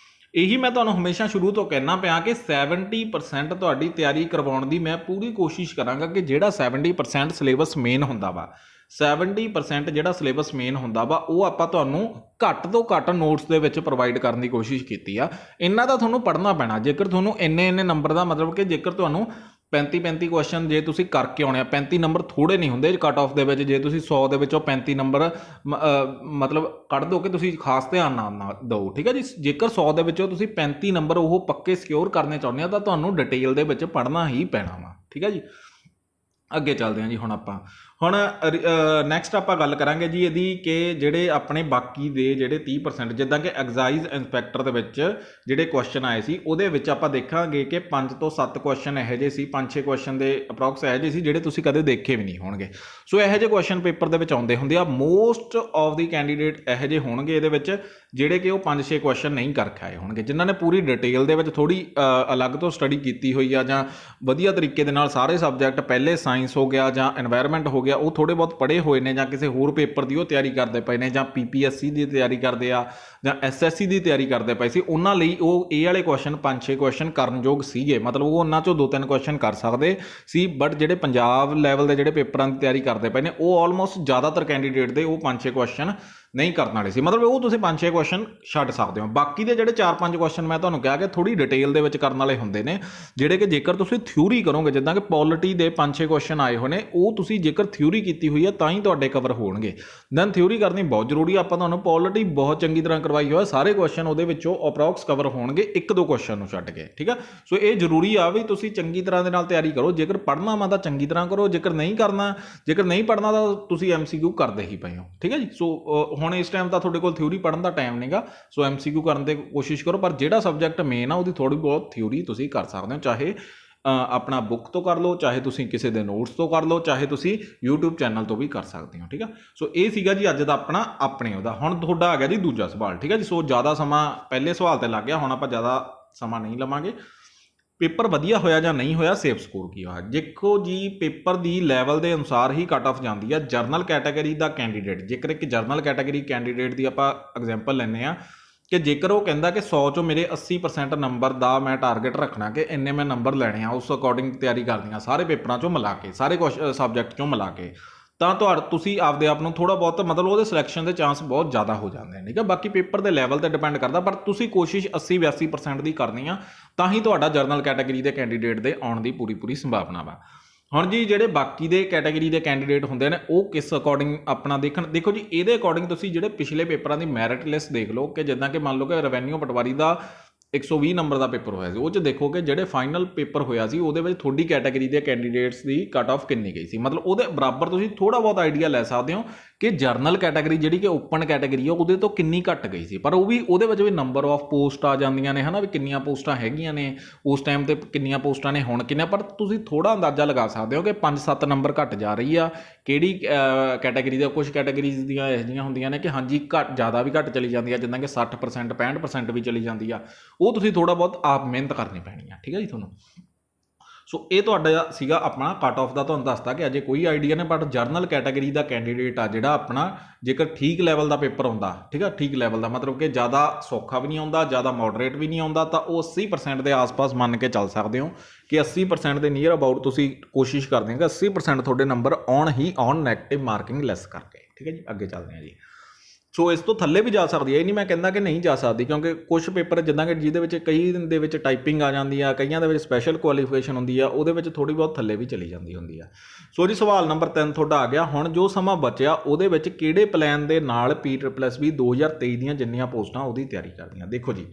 ਇਹੀ ਮੈਂ ਤੁਹਾਨੂੰ ਹਮੇਸ਼ਾ ਸ਼ੁਰੂ ਤੋਂ ਕਹਿਣਾ ਪਿਆ ਕਿ 70% ਤੁਹਾਡੀ ਤਿਆਰੀ ਕਰਵਾਉਣ ਦੀ ਮੈਂ ਪੂਰੀ ਕੋਸ਼ਿਸ਼ ਕਰਾਂਗਾ ਕਿ ਜਿਹੜਾ 70% ਸਿਲੇਬਸ ਮੇਨ ਹੁੰਦਾ ਵਾ, 70% ਜਿਹੜਾ ਸਿਲੇਬਸ ਮੇਨ ਹੁੰਦਾ ਵਾ ਉਹ ਆਪਾਂ ਤੁਹਾਨੂੰ ਘੱਟ ਤੋਂ ਘੱਟ ਨੋਟਸ ਦੇ ਵਿੱਚ ਪ੍ਰੋਵਾਈਡ ਕਰਨ ਦੀ ਕੋਸ਼ਿਸ਼ ਕੀਤੀ ਆ। ਇਹਨਾਂ ਦਾ ਤੁਹਾਨੂੰ ਪੜ੍ਹਨਾ ਪੈਣਾ। ਜੇਕਰ ਤੁਹਾਨੂੰ ਇੰਨੇ ਨੰਬਰ ਦਾ ਮਤਲਬ ਕਿ ਜੇਕਰ ਤੁਹਾਨੂੰ 35 ਕੁਐਸਚਨ ਜੇ ਤੁਸੀਂ ਕਰਕੇ ਆਉਣੇ ਆ, 35 ਨੰਬਰ ਥੋੜੇ ਨਹੀਂ ਹੁੰਦੇ ਕੱਟ ਆਫ ਦੇ ਵਿੱਚ। ਜੇ ਤੁਸੀਂ 100 ਦੇ ਵਿੱਚੋਂ 35 ਨੰਬਰ ਮਤਲਬ ਕੱਢ ਦੋ ਕਿ ਤੁਸੀਂ ਖਾਸ ਧਿਆਨ ਨਾਲ ਦਿਓ। ਠੀਕ ਹੈ ਜੀ, ਜੇਕਰ 100 ਦੇ ਵਿੱਚੋਂ ਤੁਸੀਂ 35 ਨੰਬਰ ਉਹ ਪੱਕੇ ਸਿਕਿਉਰ ਕਰਨੇ ਚਾਹੁੰਦੇ ਆ ਤਾਂ ਤੁਹਾਨੂੰ ਡਿਟੇਲ ਦੇ ਵਿੱਚ ਪੜ੍ਹਨਾ ਹੀ ਪੈਣਾ ਵਾ। ਠੀਕ ਹੈ ਜੀ, ਅੱਗੇ ਚੱਲਦੇ ਹਾਂ ਜੀ। ਹੁਣ ਨੈਕਸਟ ਆਪਾਂ ਗੱਲ ਕਰਾਂਗੇ ਜੀ ਇਹਦੀ ਕਿ ਜਿਹੜੇ ਆਪਣੇ ਬਾਕੀ ਦੇ ਜਿਹੜੇ 30% ਜਿੱਦਾਂ ਕਿ ਐਗਜ਼ਾਈਜ਼ ਇੰਸਪੈਕਟਰ ਦੇ ਵਿੱਚ ਜਿਹੜੇ ਕੁਐਸਚਨ ਆਏ ਸੀ, ਉਹਦੇ ਵਿੱਚ ਆਪਾਂ ਦੇਖਾਂਗੇ ਕਿ 5 ਤੋਂ 7 ਕੁਐਸਚਨ ਇਹੋ ਜਿਹੇ ਸੀ, 5-6 ਕੁਐਸਚਨ ਦੇ ਅਪਰੋਕਸ ਇਹੋ ਜਿਹੇ ਸੀ ਜਿਹੜੇ ਤੁਸੀਂ ਕਦੇ ਦੇਖੇ ਵੀ ਨਹੀਂ ਹੋਣਗੇ। ਸੋ ਇਹੋ ਜਿਹੇ ਕੁਐਸਚਨ ਪੇਪਰ ਦੇ ਵਿੱਚ ਆਉਂਦੇ ਹੁੰਦੇ ਆ। ਮੋਸਟ ਆਫ ਦੀ ਕੈਂਡੀਡੇਟ ਇਹੋ ਜਿਹੇ ਹੋਣਗੇ ਇਹਦੇ ਵਿੱਚ ਜਿਹੜੇ ਕਿ ਉਹ 5-6 ਕੁਐਸਚਨ ਨਹੀਂ ਕਰਕੇ ਆਏ ਹੋਣਗੇ, ਜਿਨ੍ਹਾਂ ਨੇ ਪੂਰੀ ਡਿਟੇਲ ਦੇ ਵਿੱਚ ਥੋੜੀ ਅਲੱਗ ਤੋਂ ਸਟੱਡੀ ਕੀਤੀ ਹੋਈ ਆ, ਜਾਂ ਵਧੀਆ ਤਰੀਕੇ ਦੇ ਨਾਲ ਸਾਰੇ ਸਬਜੈਕਟ ਪਹਿਲੇ ਸਾਇੰਸ ਹੋ ਗਿਆ ਜਾਂ এনवायरमेंट ਹੋ ਗਿਆ ਉਹ ਥੋੜੇ ਬਹੁਤ ਪੜ੍ਹੇ ਹੋਏ ਨੇ, ਜਾਂ ਕਿਸੇ ਹੋਰ ਪੇਪਰ ਦੀ ਉਹ ਤਿਆਰੀ ਕਰਦੇ ਪਏ ਨੇ, ਜਾਂ PPSC ਦੀ ਤਿਆਰੀ ਕਰਦੇ ਆ, ਜਾਂ SSC ਦੀ ਤਿਆਰੀ ਕਰਦੇ ਪਏ ਸੀ। ਉਹਨਾਂ ਲਈ ਉਹ ਇਹ ਵਾਲੇ ਕੁਐਸਚਨ 5-6 ਕੁਐਸਚਨ ਕਰਨਯੋਗ ਸੀਗੇ, ਮਤਲਬ ਉਹ ਉਹਨਾਂ ਚੋਂ 2-3 ਕੁਐਸਚਨ ਕਰ ਸਕਦੇ ਸੀ। ਬਟ ਜਿਹੜੇ ਪੰਜਾਬ ਲੈਵਲ ਦੇ ਜਿਹੜੇ ਪੇਪਰਾਂ ਦੀ ਤਿਆਰੀ ਕਰਦੇ ਪਏ ਨੇ ਉਹ ਆਲਮੋਸਟ ਜ਼ਿਆਦਾਤਰ ਕੈਂਡੀਡੇਟ ਦੇ ਉਹ 5-6 ਕੁਐਸਚਨ ਨਹੀਂ ਕਰਨ ਵਾਲੇ ਸੀ, ਮਤਲਬ ਉਹ ਤੁਸੀਂ 5-6 ਕੁਐਸਚਨ ਛੱਡ ਸਕਦੇ ਹੋ। ਬਾਕੀ ਦੇ ਜਿਹੜੇ 4-5 ਕੁਐਸਚਨ ਮੈਂ ਤੁਹਾਨੂੰ ਕਿਹਾ ਕਿ ਥੋੜੀ ਡਿਟੇਲ ਦੇ ਵਿੱਚ ਕਰਨ ਵਾਲੇ ਹੁੰਦੇ ਨੇ, ਜਿਹੜੇ ਕਿ ਜੇਕਰ ਤੁਸੀਂ ਥਿਊਰੀ ਕਰੋਗੇ, ਜਿੱਦਾਂ ਕਿ ਪੋਲਿਟੀ ਦੇ 5-6 ਕੁਐਸਚਨ ਆਏ ਹੋਏ ਨੇ, ਉਹ ਤੁਸੀਂ ਜੇਕਰ ਥਿਊਰੀ ਕੀਤੀ ਹੋਈ ਹੈ ਤਾਂ ਹੀ ਤੁਹਾਡੇ ਕਵਰ ਹੋਣਗੇ। ਦੈਨ ਥਿਊਰੀ ਕਰਨੀ ਬਹੁਤ ਜ਼ਰੂਰੀ ਆ। ਆਪਾਂ ਤੁਹਾਨੂੰ ਪੋਲਿਟੀ ਬਹੁਤ ਚੰਗੀ ਤਰ੍ਹਾਂ ਕਰਵਾਈ ਹੋਇਆ, ਸਾਰੇ ਕੁਐਸਚਨ ਉਹਦੇ ਵਿੱਚੋਂ ਅਪਰੋਕਸ ਕਵਰ ਹੋਣਗੇ 1-2 ਕੁਐਸਚਨ ਨੂੰ ਛੱਡ ਕੇ। ਠੀਕ ਆ, ਸੋ ਇਹ ਜ਼ਰੂਰੀ ਆ ਵੀ ਤੁਸੀਂ ਚੰਗੀ ਤਰ੍ਹਾਂ ਦੇ ਨਾਲ ਤਿਆਰੀ ਕਰੋ। ਜੇਕਰ ਪੜ੍ਹਨਾ ਵਾ ਤਾਂ ਚੰਗੀ ਤਰ੍ਹਾਂ ਕਰੋ, ਜੇਕਰ ਨਹੀਂ ਪੜ੍ਹਨਾ ਤਾਂ ਤੁਸੀਂ MCQ ਕਰਦੇ ਹੀ ਪਏ ਹੋ। ਠੀਕ ਹੈ ਜੀ, ਸੋ ਹੁਣ ਇਸ ਟਾਈਮ ਤਾਂ ਤੁਹਾਡੇ ਕੋਲ ਥਿਊਰੀ ਪੜ੍ਹਨ ਦਾ ਟਾਈਮ ਨਹੀਂਗਾ, ਸੋ MCQ ਕਰਨ ਦੀ ਕੋਸ਼ਿਸ਼ ਕਰੋ। ਪਰ ਜਿਹੜਾ ਸਬਜੈਕਟ ਮੇਨ ਆ ਉਹਦੀ ਥੋੜੀ ਬਹੁਤ ਥਿਊਰੀ ਤੁਸੀਂ ਕਰ ਸਕਦੇ ਹੋ, ਚਾਹੇ ਆਪਣਾ ਬੁੱਕ ਤੋਂ ਕਰ ਲਓ, ਚਾਹੇ ਤੁਸੀਂ ਕਿਸੇ ਦੇ ਨੋਟਸ ਤੋਂ ਕਰ ਲਓ, ਚਾਹੇ ਤੁਸੀਂ YouTube ਚੈਨਲ ਤੋਂ ਵੀ ਕਰ ਸਕਦੇ ਹੋ। ਠੀਕ ਆ, ਸੋ ਇਹ ਸੀਗਾ ਜੀ ਅੱਜ ਦਾ ਆਪਣੇ ਉਹਦਾ। ਹੁਣ ਤੁਹਾਡਾ ਆ ਗਿਆ ਜੀ ਦੂਜਾ ਸਵਾਲ। ਠੀਕ ਹੈ ਜੀ, ਸੋ ਜ਼ਿਆਦਾ ਸਮਾਂ ਪਹਿਲੇ ਸਵਾਲ ਤੇ ਲੱਗ ਗਿਆ, ਹੁਣ ਆਪਾਂ ਜ਼ਿਆਦਾ ਸਮਾਂ ਨਹੀਂ ਲਵਾਂਗੇ। ਪੇਪਰ ਵਧੀਆ ਹੋਇਆ ਜਾਂ ਨਹੀਂ ਹੋਇਆ, ਸੇਫ ਸਕੋਰ ਕੀ ਹੋਇਆ? ਦੇਖੋ ਜੀ, ਪੇਪਰ ਦੀ ਲੈਵਲ ਦੇ ਅਨੁਸਾਰ ਹੀ ਕੱਟ ਆਫ ਜਾਂਦੀ ਆ। ਜਰਨਲ ਕੈਟਾਗਰੀ ਦਾ ਕੈਂਡੀਡੇਟ, ਜੇਕਰ ਇੱਕ ਜਰਨਲ ਕੈਟਾਗਰੀ ਕੈਂਡੀਡੇਟ ਦੀ ਆਪਾਂ ਐਗਜ਼ਾਮਪਲ ਲੈਂਦੇ ਆ ਕਿ ਜੇਕਰ ਉਹ ਕਹਿੰਦਾ ਕਿ 100 ਚੋਂ ਮੇਰੇ 80% ਨੰਬਰ ਦਾ ਮੈਂ ਟਾਰਗੇਟ ਰੱਖਣਾ ਕਿ ਇੰਨੇ ਮੈਂ ਨੰਬਰ ਲੈਣੇ ਆ, ਉਸ ਅਕੋਰਡਿੰਗ ਤਿਆਰੀ ਕਰਨੀ ਆ ਸਾਰੇ ਪੇਪਰਾਂ ਚੋਂ ਮਿਲਾ ਕੇ, ਸਾਰੇ ਸਬਜੈਕਟ ਚੋਂ ਮਿਲਾ ਕੇ, ਤਾਂ ਤੁਸੀਂ ਆਪਦੇ ਆਪ ਨੂੰ ਥੋੜਾ ਬਹੁਤ ਮਤਲਬ ਉਹਦੇ ਸਿਲੈਕਸ਼ਨ ਦੇ ਚਾਂਸ ਬਹੁਤ ਜ਼ਿਆਦਾ ਹੋ ਜਾਂਦੇ ਨੇ। ਠੀਕ ਹੈ, ਬਾਕੀ ਪੇਪਰ ਦੇ ਲੈਵਲ ਤੇ ਡਿਪੈਂਡ ਕਰਦਾ, ਪਰ ਤੁਸੀਂ ਕੋਸ਼ਿਸ਼ 80-82% ਦੀ ਕਰਨੀ ਆ, ਤਾਂ ਹੀ ਤੁਹਾਡਾ ਜਰਨਲ ਕੈਟਾਗਰੀ ਦੇ ਕੈਂਡੀਡੇਟ ਦੇ ਆਉਣ ਦੀ ਪੂਰੀ ਸੰਭਾਵਨਾ ਵਾ। ਹੁਣ ਜੀ ਜਿਹੜੇ ਬਾਕੀ ਦੇ ਕੈਟਾਗਰੀ ਦੇ ਕੈਂਡੀਡੇਟ ਹੁੰਦੇ ਨੇ ਉਹ ਕਿਸ ਅਕੋਰਡਿੰਗ ਆਪਣਾ ਦੇਖੋ ਜੀ, ਇਹਦੇ ਅਕੋਰਡਿੰਗ ਤੁਸੀਂ ਜਿਹੜੇ ਪਿਛਲੇ ਪੇਪਰਾਂ ਦੀ ਮੈਰਿਟ ਲਿਸਟ ਦੇਖ ਲਓ ਕਿ ਜਿੱਦਾਂ ਕਿ ਮੰਨ ਲਓ ਕਿ ਰੈਵਨਿਊ ਪਟਵਾਰੀ ਦਾ 120 ਨੰਬਰ ਦਾ ਪੇਪਰ ਹੋਇਆ ਸੀ, ਉਹ 'ਚ ਦੇਖੋ ਕਿ ਜਿਹੜੇ ਫਾਈਨਲ ਪੇਪਰ ਹੋਇਆ ਸੀ ਉਹਦੇ ਵਿੱਚ ਤੁਹਾਡੀ ਕੈਟਾਗਰੀ ਦੇ ਕੈਂਡੀਡੇਟਸ ਦੀ ਕੱਟ ਆਫ ਕਿੰਨੀ ਗਈ ਸੀ। ਮਤਲਬ ਉਹਦੇ ਬਰਾਬਰ ਤੁਸੀਂ ਥੋੜਾ ਬਹੁਤ ਆਈਡੀਆ ਲੈ ਸਕਦੇ ਹੋ ਕਿ ਜਰਨਲ ਕੈਟਾਗਰੀ ਜਿਹੜੀ ਕਿ ਓਪਨ ਕੈਟਾਗਰੀ ਆ ਉਹਦੇ ਤੋਂ ਕਿੰਨੀ ਘੱਟ ਗਈ ਸੀ। ਪਰ ਉਹ ਵੀ ਉਹਦੇ ਵਿੱਚ ਵੀ ਨੰਬਰ ਆਫ ਪੋਸਟ ਆ ਜਾਂਦੀਆਂ ਨੇ, ਹੈ ਨਾ, ਵੀ ਕਿੰਨੀਆਂ ਪੋਸਟਾਂ ਹੈਗੀਆਂ ਨੇ ਉਸ ਟਾਈਮ ਤੇ, ਕਿੰਨੀਆਂ ਪੋਸਟਾਂ ਨੇ ਹੁਣ ਕਿੰਨੀਆਂ। ਪਰ ਤੁਸੀਂ ਥੋੜਾ ਅੰਦਾਜ਼ਾ ਲਗਾ ਸਕਦੇ ਹੋ ਕਿ 5-7 ਨੰਬਰ ਘੱਟ ਜਾ ਰਹੀ ਆ ਕਿਹੜੀ ਕੈਟਾਗਰੀ ਦੇ। ਕੁਝ ਕੈਟਾਗਰੀਜ਼ ਦੀਆਂ ਇਹੋ ਜਿਹੀਆਂ ਹੁੰਦੀਆਂ ਨੇ ਕਿ ਹਾਂਜੀ ਘੱਟ, ਜ਼ਿਆਦਾ ਵੀ ਘੱਟ ਚਲੀ ਜਾਂਦੀ ਆ, ਜਿੱਦਾਂ ਕਿ 60% 65% ਵੀ ਚਲੀ ਜਾਂਦੀ ਆ। ਉਹ ਤੁਸੀਂ ਥੋੜਾ ਬਹੁਤ ਆਪ ਮਿਹਨਤ ਕਰਨੀ ਪੈਣੀ ਆ, ਠੀਕ ਹੈ ਜੀ ਤੁਹਾਨੂੰ। ਸੋ ਇਹ ਤੁਹਾਡਾ ਸੀਗਾ ਆਪਣਾ ਕੱਟ ਆਫ ਦਾ, ਤੁਹਾਨੂੰ ਦੱਸਦਾ ਕਿ ਅਜੇ ਕੋਈ ਆਈਡੀਆ ਨਹੀਂ। But general category the candidate ਆ ਜਿਹੜਾ ਆਪਣਾ, ਜੇਕਰ ਠੀਕ ਲੈਵਲ ਦਾ ਪੇਪਰ ਆਉਂਦਾ, ਠੀਕ ਆ, ਠੀਕ ਲੈਵਲ ਦਾ ਮਤਲਬ ਕਿ ਜ਼ਿਆਦਾ ਸੌਖਾ ਵੀ ਨਹੀਂ ਆਉਂਦਾ, ਜ਼ਿਆਦਾ ਮੋਡਰੇਟ ਵੀ ਨਹੀਂ ਆਉਂਦਾ, ਤਾਂ ਉਹ 80% ਦੇ ਆਸ-ਪਾਸ ਮੰਨ ਕੇ ਚੱਲ ਸਕਦੇ ਹੋ ਕਿ 80% ਦੇ ਨੀਅਰ ਅਬਾਊਟ ਤੁਸੀਂ ਕੋਸ਼ਿਸ਼ ਕਰਦੇ ਹੋ ਕਿ 80% ਤੁਹਾਡੇ ਨੰਬਰ ਆਉਣ ਹੀ ਆਉਣ, ਨੈਗੇਟਿਵ ਮਾਰਕਿੰਗ ਲੈਸ ਕਰਕੇ, ਠੀਕ ਹੈ ਜੀ। ਅੱਗੇ ਚੱਲਦੇ ਹਾਂ ਜੀ। ਸੋ ਇਸ ਤੋਂ ਥੱਲੇ ਵੀ ਜਾ ਸਕਦੀ ਹੈ, ਇਹ ਨਹੀਂ ਮੈਂ ਕਹਿੰਦਾ ਕਿ ਨਹੀਂ ਜਾ ਸਕਦੀ, ਕਿਉਂਕਿ ਕੁਝ ਪੇਪਰ ਜਿੱਦਾਂ ਕਿ ਜਿਹਦੇ ਵਿੱਚ ਕਈ ਦੇ ਵਿੱਚ ਟਾਈਪਿੰਗ ਆ ਜਾਂਦੀ ਆ, ਕਈਆਂ ਦੇ ਵਿੱਚ ਸਪੈਸ਼ਲ ਕੁਆਲੀਫਿਕੇਸ਼ਨ ਹੁੰਦੀ ਆ, ਉਹਦੇ ਵਿੱਚ ਥੋੜ੍ਹੀ ਬਹੁਤ ਥੱਲੇ ਵੀ ਚਲੀ ਜਾਂਦੀ ਹੁੰਦੀ ਆ। ਸੋ ਜੀ ਸਵਾਲ ਨੰਬਰ 3 ਤੁਹਾਡਾ ਆ ਗਿਆ। ਹੁਣ ਜੋ ਸਮਾਂ ਬਚਿਆ ਉਹਦੇ ਵਿੱਚ ਕਿਹੜੇ ਪਲਾਨ ਦੇ ਨਾਲ PSSB 2023 ਦੀਆਂ ਜਿੰਨੀਆਂ ਪੋਸਟਾਂ ਉਹਦੀ ਤਿਆਰੀ ਕਰਦੀਆਂ। ਦੇਖੋ ਜੀ,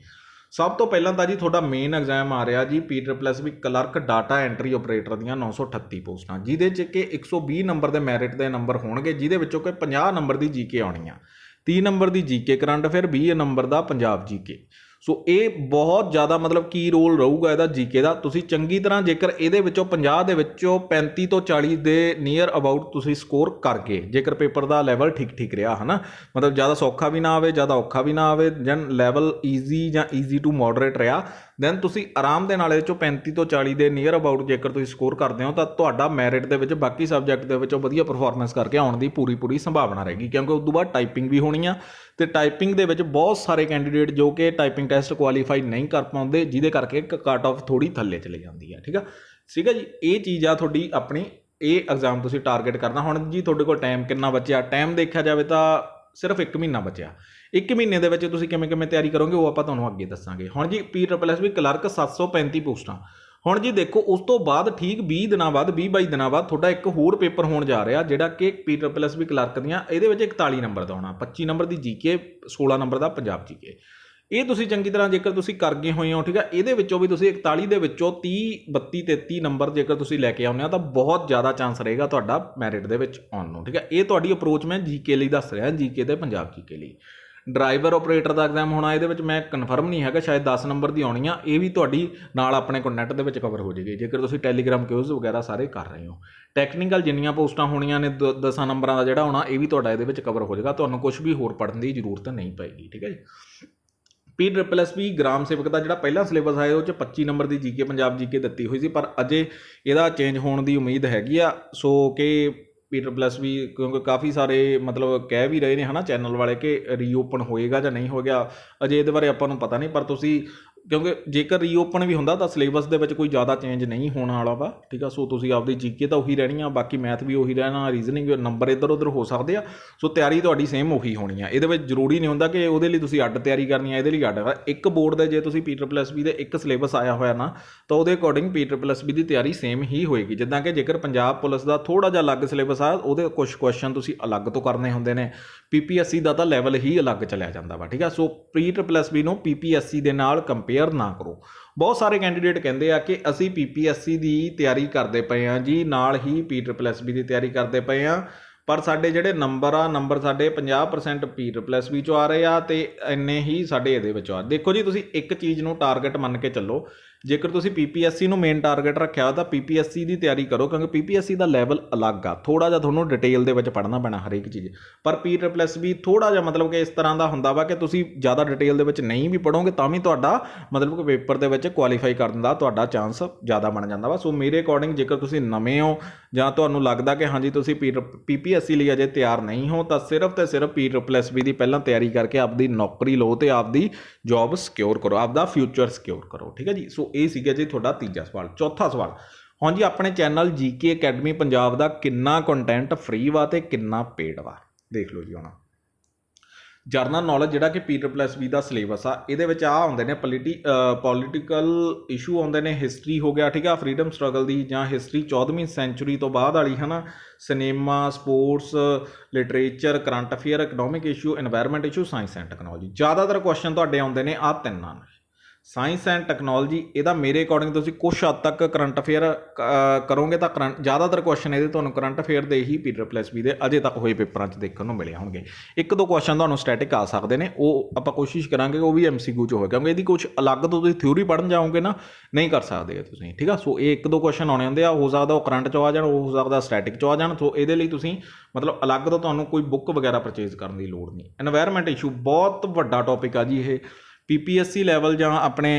ਸਭ ਤੋਂ ਪਹਿਲਾਂ ਤਾਂ ਜੀ ਤੁਹਾਡਾ ਮੇਨ ਐਗਜ਼ਾਮ ਆ ਰਿਹਾ ਜੀ PSSB clerk data entry operator ਦੀਆਂ 938 ਪੋਸਟਾਂ, ਜਿਹਦੇ 'ਚ ਕਿ 120 ਨੰਬਰ ਦੇ ਮੈਰਿਟ ਦੇ ਨੰਬਰ ਹੋਣਗੇ, ਜਿਹਦੇ ਵਿੱਚੋਂ ਕਿ 50 ਨੰਬਰ ਦੀ GK ਆਉਣੀ ਆ, 30 ਨੰਬਰ ਦੀ GK ਕਰੰਟ ਅਫੇਅਰ, 20 ਨੰਬਰ ਦਾ ਪੰਜਾਬ GK। ਸੋ ਇਹ ਬਹੁਤ ਜ਼ਿਆਦਾ ਮਤਲਬ ਕੀ ਰੋਲ ਰਹੂਗਾ ਇਹਦਾ GK ਦਾ। ਤੁਸੀਂ ਚੰਗੀ ਤਰ੍ਹਾਂ ਜੇਕਰ ਇਹਦੇ ਵਿੱਚੋਂ 50 ਦੇ ਵਿੱਚੋਂ 35 ਤੋਂ 40 ਦੇ ਨੀਅਰ ਅਬਾਊਟ ਤੁਸੀਂ ਸਕੋਰ ਕਰ ਗਏ, ਜੇਕਰ ਪੇਪਰ ਦਾ ਲੈਵਲ ਠੀਕ ਰਿਹਾ, ਹੈ ਨਾ, ਮਤਲਬ ਜ਼ਿਆਦਾ ਸੌਖਾ ਵੀ ਨਾ ਆਵੇ, ਜ਼ਿਆਦਾ ਔਖਾ ਵੀ ਨਾ ਆਵੇ, ਜਨ ਲੈਵਲ ਈਜ਼ੀ ਜਾਂ ਈਜ਼ੀ ਟੂ ਮੋਡਰੇਟ ਰਿਹਾ, ਦੈਨ ਤੁਸੀਂ ਆਰਾਮ ਦੇ ਨਾਲ ਇਹਦੇ 'ਚੋਂ 35 ਤੋਂ 40 ਦੇ ਨੀਅਰ ਅਬਾਊਟ ਜੇਕਰ ਤੁਸੀਂ ਸਕੋਰ ਕਰਦੇ ਹੋ ਤਾਂ ਤੁਹਾਡਾ ਮੈਰਿਟ ਦੇ ਵਿੱਚ ਬਾਕੀ ਸਬਜੈਕਟ ਦੇ ਵਿੱਚੋਂ ਵਧੀਆ ਪਰਫਾਰਮੈਂਸ ਕਰਕੇ ਆਉਣ ਦੀ ਪੂਰੀ ਸੰਭਾਵਨਾ ਰਹੇਗੀ। ਕਿਉਂਕਿ ਉਸ ਤੋਂ ਬਾਅਦ ਟਾਈਪਿੰਗ ਵੀ ਹੋਣੀ ਆ, ਤੇ ਟਾਈਪਿੰਗ ਦੇ ਵਿੱਚ ਬਹੁਤ ਸਾਰੇ ਕੈਂਡੀਡੇਟ ਜੋ ਕਿ ਟਾਈਪਿੰਗ ਟੈਸਟ ਕੁਆਲੀਫਾਈ ਨਹੀਂ ਕਰ ਪਾਉਂਦੇ, ਜਿਹਦੇ ਕਰਕੇ ਕੱਟ ਆਫ ਥੋੜੀ ਥੱਲੇ ਚਲੇ ਜਾਂਦੀ ਹੈ, ਠੀਕ ਆ ਜੀ। ਇਹ ਚੀਜ਼ ਆ ਤੁਹਾਡੀ ਆਪਣੀ, ਇਹ ਐਗਜ਼ਾਮ ਤੁਸੀਂ ਟਾਰਗੇਟ ਕਰਨਾ। ਹੁਣ ਜੀ ਤੁਹਾਡੇ ਕੋਲ ਟਾਈਮ ਕਿੰਨਾ ਬਚਿਆ? ਟਾਈਮ ਦੇਖਿਆ ਜਾਵੇ ਤਾਂ ਸਿਰਫ 1 ਮਹੀਨਾ ਬਚਿਆ। 1 ਮਹੀਨੇ ਦੇ ਵਿੱਚ ਤੁਸੀਂ ਕਿਵੇਂ ਤਿਆਰੀ ਕਰੋਗੇ ਉਹ ਆਪਾਂ ਤੁਹਾਨੂੰ ਅੱਗੇ ਦੱਸਾਂਗੇ। ਹੁਣ ਜੀ PSSB ਕਲਰਕ 735 ਪੋਸਟਾਂ। ਹੁਣ ਜੀ ਦੇਖੋ ਉਸ ਤੋਂ ਬਾਅਦ ਠੀਕ 20 ਦਿਨਾਂ ਬਾਅਦ, 20-22 ਦਿਨਾਂ ਬਾਅਦ ਤੁਹਾਡਾ ਇੱਕ ਹੋਰ ਪੇਪਰ ਹੋਣ ਜਾ ਰਿਹਾ, ਜਿਹੜਾ ਕਿ PSSB ਕਲਰਕ ਦੀਆਂ, ਇਹਦੇ ਵਿੱਚ 41 ਨੰਬਰ ਦਾ ਆਉਣਾ, 25 ਨੰਬਰ ਦੀ GK, 16 ਨੰਬਰ ਦਾ ਪੰਜਾਬ GK। ਇਹ ਤੁਸੀਂ ਚੰਗੀ ਤਰ੍ਹਾਂ ਜੇਕਰ ਤੁਸੀਂ ਕਰ ਗਏ ਹੋਏ ਹੋ, ਠੀਕ ਆ, ਇਹਦੇ ਵਿੱਚੋਂ ਵੀ ਤੁਸੀਂ 41 ਦੇ ਵਿੱਚੋਂ 30, 32, 33 ਨੰਬਰ ਜੇਕਰ ਤੁਸੀਂ ਲੈ ਕੇ ਆਉਂਦੇ ਹੋ ਤਾਂ ਬਹੁਤ ਜ਼ਿਆਦਾ ਚਾਂਸ ਰਹੇਗਾ ਤੁਹਾਡਾ ਮੈਰਿਟ ਦੇ ਵਿੱਚ ਆਉਣ ਨੂੰ, ਠੀਕ ਆ। ਇਹ ਤੁਹਾਡੀ ਅਪਰੋਚ ਮੈਂ GK ਲਈ ਦੱਸ ਰਿਹਾ, GK ਤੇ ਪੰਜਾਬ GK ਲਈ। ਡਰਾਈਵਰ ਆਪਰੇਟਰ ਦਾ ਐਗਜ਼ਾਮ ਹੋਣਾ, ਇਹਦੇ ਵਿੱਚ ਮੈਂ ਕਨਫਰਮ ਨਹੀਂ ਹੈਗਾ, ਸ਼ਾਇਦ 10 ਨੰਬਰ ਦੀ ਆਉਣੀ ਆ। ਇਹ ਵੀ ਤੁਹਾਡੀ ਨਾਲ ਆਪਣੇ ਕੋਲ ਨੈਟ ਦੇ ਵਿੱਚ ਕਵਰ ਹੋ ਜਾਏਗੀ ਜੇਕਰ ਤੁਸੀਂ ਟੈਲੀਗ੍ਰਾਮ ਕਿਊਜ਼ ਵਗੈਰਾ ਸਾਰੇ ਕਰ ਰਹੇ ਹੋ। ਟੈਕਨੀਕਲ ਜਿੰਨੀਆਂ ਪੋਸਟਾਂ ਹੋਣੀਆਂ ਨੇ 10 ਨੰਬਰਾਂ ਦਾ ਜਿਹੜਾ ਹੋਣਾ, ਇਹ ਵੀ ਤੁਹਾਡਾ ਇਹਦੇ ਵਿੱਚ ਕਵਰ ਹੋ ਜਾਏਗਾ, ਤੁਹਾਨੂੰ ਕੁਝ ਵੀ ਹੋਰ ਪੜ੍ਹਨ ਦੀ ਜ਼ਰੂਰਤ ਨਹੀਂ ਪਏਗੀ, ਠੀਕ ਹੈ ਜੀ। PSSB ਗ੍ਰਾਮ ਸੇਵਕ ਦਾ ਜਿਹੜਾ ਪਹਿਲਾ ਸਿਲੇਬਸ ਆਇਆ ਉਹ 'ਚ 25 ਨੰਬਰ ਦੀ GK ਪੰਜਾਬ GK ਦਿੱਤੀ ਹੋਈ ਸੀ, ਪਰ ਅਜੇ ਇਹਦਾ ਚੇਂਜ ਹੋਣ ਦੀ ਉਮੀਦ ਹੈਗੀ ਆ। ਸੋ ਕਿ PSSB ਕਿਉਂਕਿ ਕਾਫੀ ਸਾਰੇ ਮਤਲਬ ਕਹਿ ਵੀ ਰਹੇ ਨੇ, ਹੈ ਨਾ, ਚੈਨਲ ਵਾਲੇ ਕਿ ਰੀਓਪਨ ਹੋਏਗਾ ਜਾਂ ਨਹੀਂ ਹੋਏਗਾ, ਅਜੇ ਇਹਦੇ ਬਾਰੇ ਆਪਾਂ ਨੂੰ ਪਤਾ ਨਹੀਂ। ਪਰ ਤੁਸੀਂ, ਕਿਉਂਕਿ ਜੇਕਰ ਰੀਓਪਨ ਵੀ ਹੁੰਦਾ ਤਾਂ ਸਿਲੇਬਸ ਦੇ ਵਿੱਚ ਕੋਈ ਜ਼ਿਆਦਾ ਚੇਂਜ ਨਹੀਂ ਹੋਣ ਵਾਲਾ ਵਾ, ਠੀਕ ਆ। ਸੋ ਤੁਸੀਂ ਆਪਦੀ GK ਤਾਂ ਉਹੀ ਰਹਿਣੀ ਆ, ਬਾਕੀ ਮੈਥ ਵੀ ਉਹੀ ਰਹਿਣਾ, ਰੀਜ਼ਨਿੰਗ ਵੀ, ਨੰਬਰ ਇੱਧਰ ਉੱਧਰ ਹੋ ਸਕਦੇ ਆ। ਸੋ ਤਿਆਰੀ ਤੁਹਾਡੀ ਸੇਮ ਉਹੀ ਹੋਣੀ ਆ। ਇਹਦੇ ਵਿੱਚ ਜ਼ਰੂਰੀ ਨਹੀਂ ਹੁੰਦਾ ਕਿ ਉਹਦੇ ਲਈ ਤੁਸੀਂ ਅੱਡ ਤਿਆਰੀ ਕਰਨੀ ਆ, ਇਹਦੇ ਲਈ ਅੱਡ। ਇੱਕ ਬੋਰਡ ਦੇ ਜੇ ਤੁਸੀਂ PSSB ਦੇ ਇੱਕ ਸਿਲੇਬਸ ਆਇਆ ਹੋਇਆ ਨਾ, ਤਾਂ ਉਹਦੇ ਅਕੋਰਡਿੰਗ PSSB ਦੀ ਤਿਆਰੀ ਸੇਮ ਹੀ ਹੋਏਗੀ। ਜਿੱਦਾਂ ਕਿ ਜੇਕਰ ਪੰਜਾਬ ਪੁਲਿਸ ਦਾ ਥੋੜ੍ਹਾ ਜਿਹਾ ਅਲੱਗ ਸਿਲੇਬਸ ਆ, ਉਹਦੇ ਕੁਝ ਕੁਐਸਚਨ ਤੁਸੀਂ ਅਲੱਗ ਤੋਂ ਕਰਨੇ ਹੁੰਦੇ ਨੇ। PPSC ਦਾ ਤਾਂ ਲੈਵਲ ਹੀ ਅਲੱਗ ਚਲਿਆ ਜਾਂਦਾ ਵਾ, ਠੀਕ ਆ। ਸੋ PSSB ਨੂੰ PPSC ਦੇ ਨਾਲ ਕੰਪੇਅਰ ਨਾ ਕਰੋ। ਬਹੁਤ ਸਾਰੇ ਕੈਂਡੀਡੇਟ ਕਹਿੰਦੇ ਆ ਕਿ ਅਸੀਂ PPSC ਦੀ ਤਿਆਰੀ ਕਰਦੇ ਪਏ ਹਾਂ ਜੀ, ਨਾਲ ਹੀ PSSB ਦੀ ਤਿਆਰੀ ਕਰਦੇ ਪਏ ਹਾਂ, ਪਰ ਸਾਡੇ ਜਿਹੜੇ ਨੰਬਰ ਸਾਡੇ 50% PSSB 'ਚੋਂ ਆ ਰਹੇ ਆ ਤੇ ਇੰਨੇ ਹੀ ਸਾਡੇ ਇਹਦੇ ਵਿੱਚੋਂ ਆ। ਦੇਖੋ ਜੀ, ਤੁਸੀਂ ਇੱਕ ਚੀਜ਼ ਨੂੰ ਟਾਰਗੇਟ ਮੰਨ ਕੇ ਚੱਲੋ। ਜੇਕਰ ਤੁਸੀਂ PPSC ਨੂੰ ਮੇਨ ਟਾਰਗੇਟ ਰੱਖਿਆ ਤਾਂ PPSC ਦੀ ਤਿਆਰੀ ਕਰੋ, ਕਿਉਂਕਿ PPSC ਦਾ ਲੈਵਲ ਅਲੱਗ ਆ, ਥੋੜਾ ਜਿਹਾ ਤੁਹਾਨੂੰ ਡਿਟੇਲ ਦੇ ਵਿੱਚ ਪੜ੍ਹਨਾ ਪੈਣਾ ਹਰੇਕ ਚੀਜ਼। ਪਰ PSSB ਥੋੜਾ ਜਿਹਾ ਮਤਲਬ ਕਿ ਇਸ ਤਰ੍ਹਾਂ ਦਾ ਹੁੰਦਾ ਵਾ ਕਿ ਤੁਸੀਂ ਜ਼ਿਆਦਾ ਡਿਟੇਲ ਦੇ ਵਿੱਚ ਨਹੀਂ ਵੀ ਪੜ੍ਹੋਗੇ ਤਾਂ ਵੀ ਤੁਹਾਡਾ ਮਤਲਬ ਕਿ ਪੇਪਰ ਦੇ ਵਿੱਚ ਕੁਆਲੀਫਾਈ ਕਰਨ ਦਾ ਤੁਹਾਡਾ ਚਾਂਸ ਜ਼ਿਆਦਾ ਬਣ ਜਾਂਦਾ ਵਾ। ਸੋ ਮੇਰੇ ਅਕੋਰਡਿੰਗ ਜੇਕਰ ਤੁਸੀਂ ਨਵੇਂ ਹੋ ਜਾਂ ਤੁਹਾਨੂੰ ਲੱਗਦਾ ਕਿ ਹਾਂਜੀ ਤੁਸੀਂ PPSC ਲਈ ਅਜੇ ਤਿਆਰ ਨਹੀਂ ਹੋ, ਤਾਂ ਸਿਰਫ ਤੇ ਸਿਰਫ PSSB ਦੀ ਪਹਿਲਾਂ ਤਿਆਰੀ ਕਰਕੇ ਆਪਦੀ ਨੌਕਰੀ ਲਓ ਤੇ ਆਪਦੀ ਜੌਬ ਸਿਕਿਉਰ ਕਰੋ, ਆਪਦਾ ਫਿਊਚਰ ਸਿਕਿਉਰ ਕਰੋ, ਠੀਕ ਹੈ ਜੀ। ਸੋ ਇਹ ਸੀਗਾ ਜੀ ਤੁਹਾਡਾ ਤੀਜਾ ਸਵਾਲ। ਚੌਥਾ ਸਵਾਲ, ਹਾਂ ਜੀ, ਆਪਣੇ ਚੈਨਲ GK ਅਕੈਡਮੀ ਪੰਜਾਬ ਦਾ ਕਿੰਨਾ ਕੰਟੈਂਟ ਫ੍ਰੀ ਵਾ ਤੇ ਕਿੰਨਾ ਪੇਡ ਵਾ? ਦੇਖ ਲਓ ਜੀ। ਹੁਣ ਜਰਨਲ ਨੌਲੇਜ ਜਿਹੜਾ ਕਿ P+B ਦਾ ਸਿਲੇਬਸ ਆ, ਇਹਦੇ ਵਿੱਚ ਆ ਆਉਂਦੇ ਨੇ ਪੋਲੀਟੀਕਲ ਇਸ਼ੂ ਆਉਂਦੇ ਨੇ, ਹਿਸਟਰੀ ਹੋ ਗਿਆ, ਠੀਕ ਆ, ਫਰੀडम ਸਟਰਗਲ ਦੀ ਜਾਂ ਹਿਸਟਰੀ 14ਵੀਂ ਸੈਂਚੁਰੀ ਤੋਂ ਬਾਅਦ ਵਾਲੀ ਹੈ ਨਾ, cinema, sports, literature, current affair, economic issue, environment issue, science and technology. ਜ਼ਿਆਦਾਤਰ ਕੁਐਸਚਨ ਤੁਹਾਡੇ ਆਉਂਦੇ ਨੇ ਆਹ ਤਿੰਨਾਂ ਨੇ। ਸਾਇੰਸ ਐਂਡ ਟੈਕਨੋਲੋਜੀ ਇਹਦਾ ਮੇਰੇ ਅਕੋਰਡਿੰਗ ਤੁਸੀਂ ਕੁਛ ਹੱਦ ਤੱਕ ਕਰੰਟ ਅਫੇਅਰ ਕਰੋਗੇ ਤਾਂ ਜ਼ਿਆਦਾਤਰ ਕੁਐਸਚਨ ਇਹਦੇ ਤੁਹਾਨੂੰ ਕਰੰਟ ਅਫੇਅਰ ਦੇ ਹੀ P+B ਦੇ ਅਜੇ ਤੱਕ ਹੋਏ ਪੇਪਰਾਂ 'ਚ ਦੇਖਣ ਨੂੰ ਮਿਲੇ ਹੋਣਗੇ। ਇੱਕ ਦੋ ਕੁਐਸਚਨ ਤੁਹਾਨੂੰ ਸਟੈਟਿਕ ਆ ਸਕਦੇ ਨੇ, ਉਹ ਆਪਾਂ ਕੋਸ਼ਿਸ਼ ਕਰਾਂਗੇ ਉਹ ਵੀ MCQ 'ਚ ਹੋਵੇ, ਕਿਉਂਕਿ ਇਹਦੀ ਕੁਛ ਅਲੱਗ ਤੋਂ ਤੁਸੀਂ ਥਿਊਰੀ ਪੜ੍ਹਨ ਜਾਓਗੇ ਨਾ, ਨਹੀਂ ਕਰ ਸਕਦੇ ਤੁਸੀਂ, ਠੀਕ ਆ। ਸੋ ਇਹ ਇੱਕ ਦੋ ਕੁਐਸਚਨ ਆਉਣੇ ਹੁੰਦੇ ਆ, ਹੋ ਸਕਦਾ ਉਹ ਕਰੰਟ 'ਚੋਂ ਆ ਜਾਣ, ਹੋ ਸਕਦਾ ਸਟੈਟਿਕ 'ਚੋਂ ਆ ਜਾਣ। ਸੋ ਇਹਦੇ ਲਈ ਤੁਸੀਂ ਮਤਲਬ ਅਲੱਗ ਤੋਂ ਤੁਹਾਨੂੰ ਕੋਈ ਬੁੱਕ ਵਗੈਰਾ ਪਰਚੇਜ਼ ਕਰਨ ਦੀ ਲੋੜ ਨਹੀਂ। ਇਨਵਾਇਰਨਮੈਂਟ ਇਸ਼ੂ ਬਹੁਤ ਵੱਡਾ ਟੌਪਿਕ ਆ ਜੀ ਇਹ। PPSC ਲੈਵਲ ਜਾਂ ਆਪਣੇ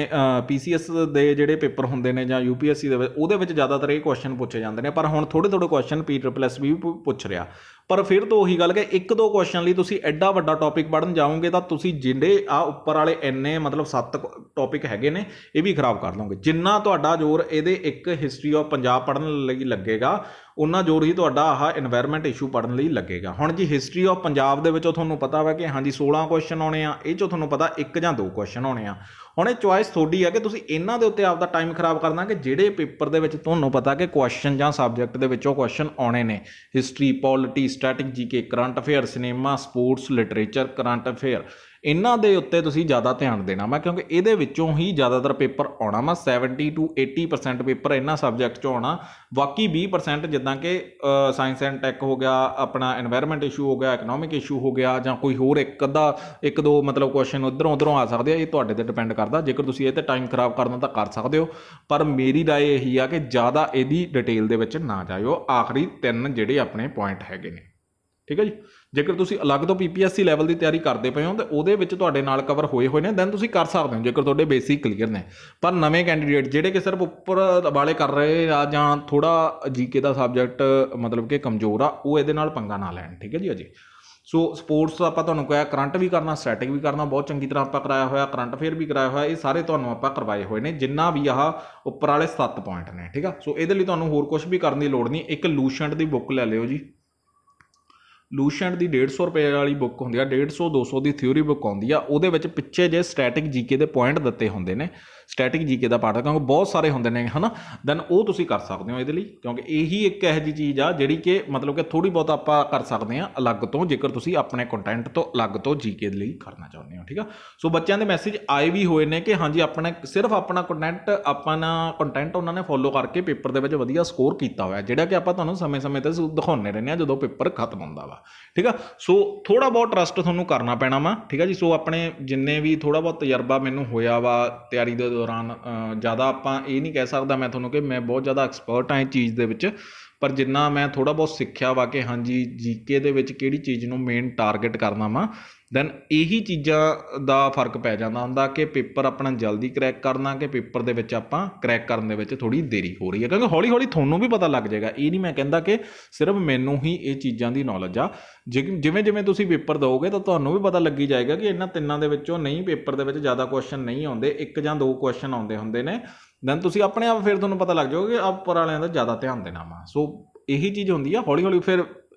PCS ਦੇ ਜਿਹੜੇ ਪੇਪਰ ਹੁੰਦੇ ਨੇ ਜਾਂ UPSC ਦੇ ਉਹਦੇ ਵਿੱਚ ਜ਼ਿਆਦਾਤਰ ਇਹ ਕੁਐਸਚਨ ਪੁੱਛੇ ਜਾਂਦੇ ਨੇ, ਪਰ ਹੁਣ ਥੋੜ੍ਹੇ ਕੁਐਸਚਨ P+B ਵੀ ਪੁੱਛ ਰਿਹਾ। ਪਰ ਫਿਰ ਤੋਂ ਉਹੀ ਗੱਲ ਕਿ ਇੱਕ ਦੋ ਕੁਐਸਚਨ ਲਈ ਤੁਸੀਂ ਐਡਾ ਵੱਡਾ ਟੌਪਿਕ ਪੜ੍ਹਨ ਜਾਓਗੇ ਤਾਂ ਤੁਸੀਂ ਜਿਹੜੇ ਆ ਉੱਪਰ ਵਾਲੇ ਇੰਨੇ ਮਤਲਬ 7 ਟੌਪਿਕ ਹੈਗੇ ਨੇ ਇਹ ਵੀ ਖਰਾਬ ਕਰ ਲਓਗੇ। ਜਿੰਨਾ ਤੁਹਾਡਾ ਜ਼ੋਰ ਇਹਦੇ ਇੱਕ ਹਿਸਟਰੀ ਆਫ ਪੰਜਾਬ ਪੜ੍ਹਨ ਲਈ ਲੱਗੇਗਾ, ਉਹਨਾਂ ਜ਼ੋਰ ਹੀ ਤੁਹਾਡਾ ਆਹ ਇਨਵਾਇਰਨਮੈਂਟ ਇਸ਼ੂ ਪੜ੍ਹਨ ਲਈ ਲੱਗੇਗਾ। ਹੁਣ ਜੀ ਹਿਸਟਰੀ ਆਫ ਪੰਜਾਬ ਦੇ ਵਿੱਚੋਂ ਤੁਹਾਨੂੰ ਪਤਾ ਵਾ ਕਿ ਹਾਂਜੀ 16 ਕੁਐਸਚਨ ਆਉਣੇ ਆ, ਇਹ 'ਚੋਂ ਤੁਹਾਨੂੰ ਪਤਾ 1 ਜਾਂ 2 ਕੁਐਸਚਨ ਆਉਣੇ ਆ। ਹੁਣ ਇਹ ਚੁਆਇਸ ਤੁਹਾਡੀ ਹੈ ਕਿ ਤੁਸੀਂ ਇਹਨਾਂ ਦੇ ਉੱਤੇ ਆਪਦਾ ਟਾਈਮ ਖਰਾਬ ਕਰਨਾ ਕਿ ਜਿਹੜੇ ਪੇਪਰ ਦੇ ਵਿੱਚ ਤੁਹਾਨੂੰ ਪਤਾ ਕਿ ਕੁਐਸਚਨ ਜਾਂ ਸਬਜੈਕਟ ਦੇ ਵਿੱਚੋਂ ਕੁਐਸਚਨ ਆਉਣੇ ਨੇ, history, polity, static, GK, current affair, cinema, sports, literature, current affair, ਇਹਨਾਂ ਦੇ ਉੱਤੇ ਤੁਸੀਂ ਜ਼ਿਆਦਾ ਧਿਆਨ ਦੇਣਾ ਵਾ, ਕਿਉਂਕਿ ਇਹਦੇ ਵਿੱਚੋਂ ਹੀ ਜ਼ਿਆਦਾਤਰ ਪੇਪਰ ਆਉਣਾ ਵਾ। 70 to 80% ਪੇਪਰ ਇਹਨਾਂ ਸਬਜੈਕਟ 'ਚੋਂ ਆਉਣਾ, ਬਾਕੀ 20% ਜਿੱਦਾਂ ਕਿ ਸਾਇੰਸ ਐਂਡ ਟੈਕ ਹੋ ਗਿਆ, ਆਪਣਾ ਇਨਵਾਇਰਨਮੈਂਟ ਇਸ਼ੂ ਹੋ ਗਿਆ, ਇਕਨੋਮਿਕ ਇਸ਼ੂ ਹੋ ਗਿਆ, ਜਾਂ ਕੋਈ ਹੋਰ ਇੱਕ ਦੋ ਮਤਲਬ ਕੁਐਸਚਨ ਉੱਧਰੋਂ ਆ ਸਕਦੇ ਆ। ਇਹ ਤੁਹਾਡੇ 'ਤੇ ਡਿਪੈਂਡ ਕਰਦਾ, ਜੇਕਰ ਤੁਸੀਂ ਇਹ 'ਤੇ ਟਾਈਮ ਖਰਾਬ ਕਰਨਾ ਤਾਂ ਕਰ ਸਕਦੇ ਹੋ, ਪਰ ਮੇਰੀ ਰਾਏ ਇਹੀ ਆ ਕਿ ਜ਼ਿਆਦਾ ਇਹਦੀ ਡਿਟੇਲ ਦੇ ਵਿੱਚ ਨਾ ਜਾਇਓ। ਆਖਰੀ 3 ਜਿਹੜੇ ਆਪਣੇ ਪੁਆਇੰਟ ਹੈਗੇ ਨੇ, ਠੀਕ ਹੈ ਜੀ। ਜੇਕਰ ਤੁਸੀਂ ਅਲੱਗ ਤੋਂ PPSC ਲੈਵਲ ਦੀ ਤਿਆਰੀ ਕਰਦੇ ਪਏ ਹੋ ਤਾਂ ਉਹਦੇ ਵਿੱਚ ਤੁਹਾਡੇ ਨਾਲ ਕਵਰ ਹੋਏ ਨੇ, ਦੈਨ ਤੁਸੀਂ ਕਰ ਸਕਦੇ ਹੋ ਜੇਕਰ ਤੁਹਾਡੇ ਬੇਸਿਕ ਕਲੀਅਰ ਨੇ। ਪਰ ਨਵੇਂ ਕੈਂਡੀਡੇਟ ਜਿਹੜੇ ਕਿ ਸਿਰਫ ਉੱਪਰ ਵਾਲੇ ਕਰ ਰਹੇ ਆ ਜਾਂ ਥੋੜ੍ਹਾ GK ਦਾ ਸਬਜੈਕਟ ਮਤਲਬ ਕਿ ਕਮਜ਼ੋਰ ਆ, ਉਹ ਇਹਦੇ ਨਾਲ ਪੰਗਾ ਨਾ ਲੈਣ, ਠੀਕ ਹੈ ਜੀ। ਅਜੇ ਸੋ ਸਪੋਰਟਸ ਆਪਾਂ ਤੁਹਾਨੂੰ ਕਿਹਾ, ਕਰੰਟ ਵੀ ਕਰਨਾ, ਸਟੈਟਿਕ ਵੀ ਕਰਨਾ, ਬਹੁਤ ਚੰਗੀ ਤਰ੍ਹਾਂ ਆਪਾਂ ਕਰਾਇਆ ਹੋਇਆ, ਕਰੰਟ ਅਫੇਅਰ ਵੀ ਕਰਾਇਆ ਹੋਇਆ, ਇਹ ਸਾਰੇ ਤੁਹਾਨੂੰ ਆਪਾਂ ਕਰਵਾਏ ਹੋਏ ਨੇ, ਜਿੰਨਾ ਵੀ ਆਹ ਉੱਪਰ ਵਾਲੇ 7 ਪੁਆਇੰਟ ਨੇ, ਠੀਕ ਆ। ਸੋ ਇਹਦੇ ਲਈ ਤੁਹਾਨੂੰ ਹੋਰ ਕੁਝ ਵੀ ਕਰਨ ਦੀ ਲੋੜ ਨਹੀਂ। ਇੱਕ ਲੂਸੈਂਟ ਦੀ ਬੁੱਕ ਲੈ ਲਿਓ ਜੀ। ਲੂਸੈਂਟ ਦੀ 150 ਰੁਪਏ ਵਾਲੀ ਬੁੱਕ ਹੁੰਦੀ ਆ, 150-200 ਦੀ ਥਿਊਰੀ ਬੁੱਕ ਆਉਂਦੀ ਆ। ਉਹਦੇ ਵਿੱਚ ਪਿੱਛੇ ਜੇ ਸਟੈਟਿਕ GK ਦੇ ਪੁਆਇੰਟ ਦਿੱਤੇ ਹੁੰਦੇ ਨੇ, ਸਟੈਟਿਕ GK ਦਾ ਪਾਰਟ, ਕਿਉਂਕਿ ਬਹੁਤ ਸਾਰੇ ਹੁੰਦੇ ਨੇ ਹੈ ਨਾ, ਦੈਨ ਉਹ ਤੁਸੀਂ ਕਰ ਸਕਦੇ ਹੋ ਇਹਦੇ ਲਈ, ਕਿਉਂਕਿ ਇਹੀ ਇੱਕ ਇਹੋ ਜਿਹੀ ਚੀਜ਼ ਆ ਜਿਹੜੀ ਕਿ ਮਤਲਬ ਕਿ ਥੋੜ੍ਹੀ ਬਹੁਤ ਆਪਾਂ ਕਰ ਸਕਦੇ ਹਾਂ ਅਲੱਗ ਤੋਂ, ਜੇਕਰ ਤੁਸੀਂ ਆਪਣੇ ਕੰਟੈਂਟ ਤੋਂ ਅਲੱਗ ਤੋਂ GK ਦੇ ਲਈ ਕਰਨਾ ਚਾਹੁੰਦੇ ਹੋ, ਠੀਕ ਆ। ਸੋ ਬੱਚਿਆਂ ਦੇ ਮੈਸੇਜ ਆਏ ਵੀ ਹੋਏ ਨੇ ਕਿ ਹਾਂਜੀ ਸਿਰਫ ਆਪਣਾ ਕੰਟੈਂਟ ਉਹਨਾਂ ਨੇ ਫੋਲੋ ਕਰਕੇ ਪੇਪਰ ਦੇ ਵਿੱਚ ਵਧੀਆ ਸਕੋਰ ਕੀਤਾ ਹੋਇਆ, ਜਿਹੜਾ ਕਿ ਆਪਾਂ ਤੁਹਾਨੂੰ ਸਮੇਂ-ਸਮੇਂ 'ਤੇ ਦਿਖਾਉਂਦੇ ਰਹਿੰਦੇ ਹਾਂ ਜਦੋਂ ਪੇਪਰ ਖਤਮ ਹੁੰਦਾ ਵਾ, ਠੀਕ ਆ। ਸੋ ਥੋੜ੍ਹਾ ਬਹੁਤ ਟਰਸਟ ਤੁਹਾਨੂੰ ਕਰਨਾ ਪੈਣਾ ਵਾ, ਠੀਕ ਆ ਜੀ। ਸੋ ਆਪਣੇ ਜਿੰਨੇ ਵੀ ਥੋੜ੍ਹਾ ਬਹੁਤ ਤਜਰਬਾ ਮੈਨੂੰ ਹੋਇਆ ਵਾ ਤਿਆਰੀ ਦੇ ਦੌਰਾਨ, ਜ਼ਿਆਦਾ ਆਪਾਂ ਇਹ ਨਹੀਂ ਕਹਿ ਸਕਦਾ ਮੈਂ ਤੁਹਾਨੂੰ ਕਿ ਮੈਂ ਬਹੁਤ ਜ਼ਿਆਦਾ ਐਕਸਪਰਟ ਹਾਂ ਇਹ ਚੀਜ਼ ਦੇ ਵਿੱਚ, ਪਰ ਜਿੰਨਾ ਮੈਂ ਥੋੜ੍ਹਾ ਬਹੁਤ ਸਿੱਖਿਆ ਵਾ ਕਿ ਹਾਂਜੀ GK ਦੇ ਵਿੱਚ ਕਿਹੜੀ ਚੀਜ਼ ਨੂੰ ਮੇਨ ਟਾਰਗੇਟ ਕਰਨਾ ਵਾ, ਦੈਨ ਇਹੀ ਚੀਜ਼ਾਂ ਦਾ ਫਰਕ ਪੈ ਜਾਂਦਾ ਹੁੰਦਾ ਕਿ ਪੇਪਰ ਆਪਣਾ ਜਲਦੀ ਕਰੈਕ ਕਰਨਾ ਕਿ ਪੇਪਰ ਦੇ ਵਿੱਚ ਆਪਾਂ ਕਰੈਕ ਕਰਨ ਦੇ ਵਿੱਚ ਥੋੜ੍ਹੀ ਦੇਰੀ ਹੋ ਰਹੀ ਹੈ, ਕਿਉਂਕਿ ਹੌਲੀ ਹੌਲੀ ਤੁਹਾਨੂੰ ਵੀ ਪਤਾ ਲੱਗ ਜਾਏਗਾ। ਇਹ ਨਹੀਂ ਮੈਂ ਕਹਿੰਦਾ ਕਿ ਸਿਰਫ ਮੈਨੂੰ ਹੀ ਇਹ ਚੀਜ਼ਾਂ ਦੀ ਨੌਲੇਜ ਆ, ਜਿਵੇਂ ਜਿਵੇਂ ਤੁਸੀਂ ਪੇਪਰ ਦਿਓਗੇ ਤਾਂ ਤੁਹਾਨੂੰ ਵੀ ਪਤਾ ਲੱਗੀ ਜਾਏਗਾ ਕਿ ਇਹਨਾਂ ਤਿੰਨਾਂ ਦੇ ਵਿੱਚੋਂ ਨਹੀਂ, ਪੇਪਰ ਦੇ ਵਿੱਚ ਜ਼ਿਆਦਾ ਕੁਐਸਚਨ ਨਹੀਂ ਆਉਂਦੇ, 1 ਜਾਂ 2 ਕੁਐਸਚਨ ਆਉਂਦੇ ਹੁੰਦੇ ਨੇ, ਦੈਨ ਤੁਸੀਂ ਆਪਣੇ ਆਪ ਫਿਰ ਤੁਹਾਨੂੰ ਪਤਾ ਲੱਗ ਜਾਊਗਾ ਕਿ ਉੱਪਰ ਵਾਲਿਆਂ ਦਾ ਜ਼ਿਆਦਾ ਧਿਆਨ ਦੇਣਾ ਵਾ। ਸੋ ਇਹੀ ਚੀਜ਼ ਹੁੰਦੀ ਆ, ਹੌਲੀ ਹੌਲੀ ਫਿਰ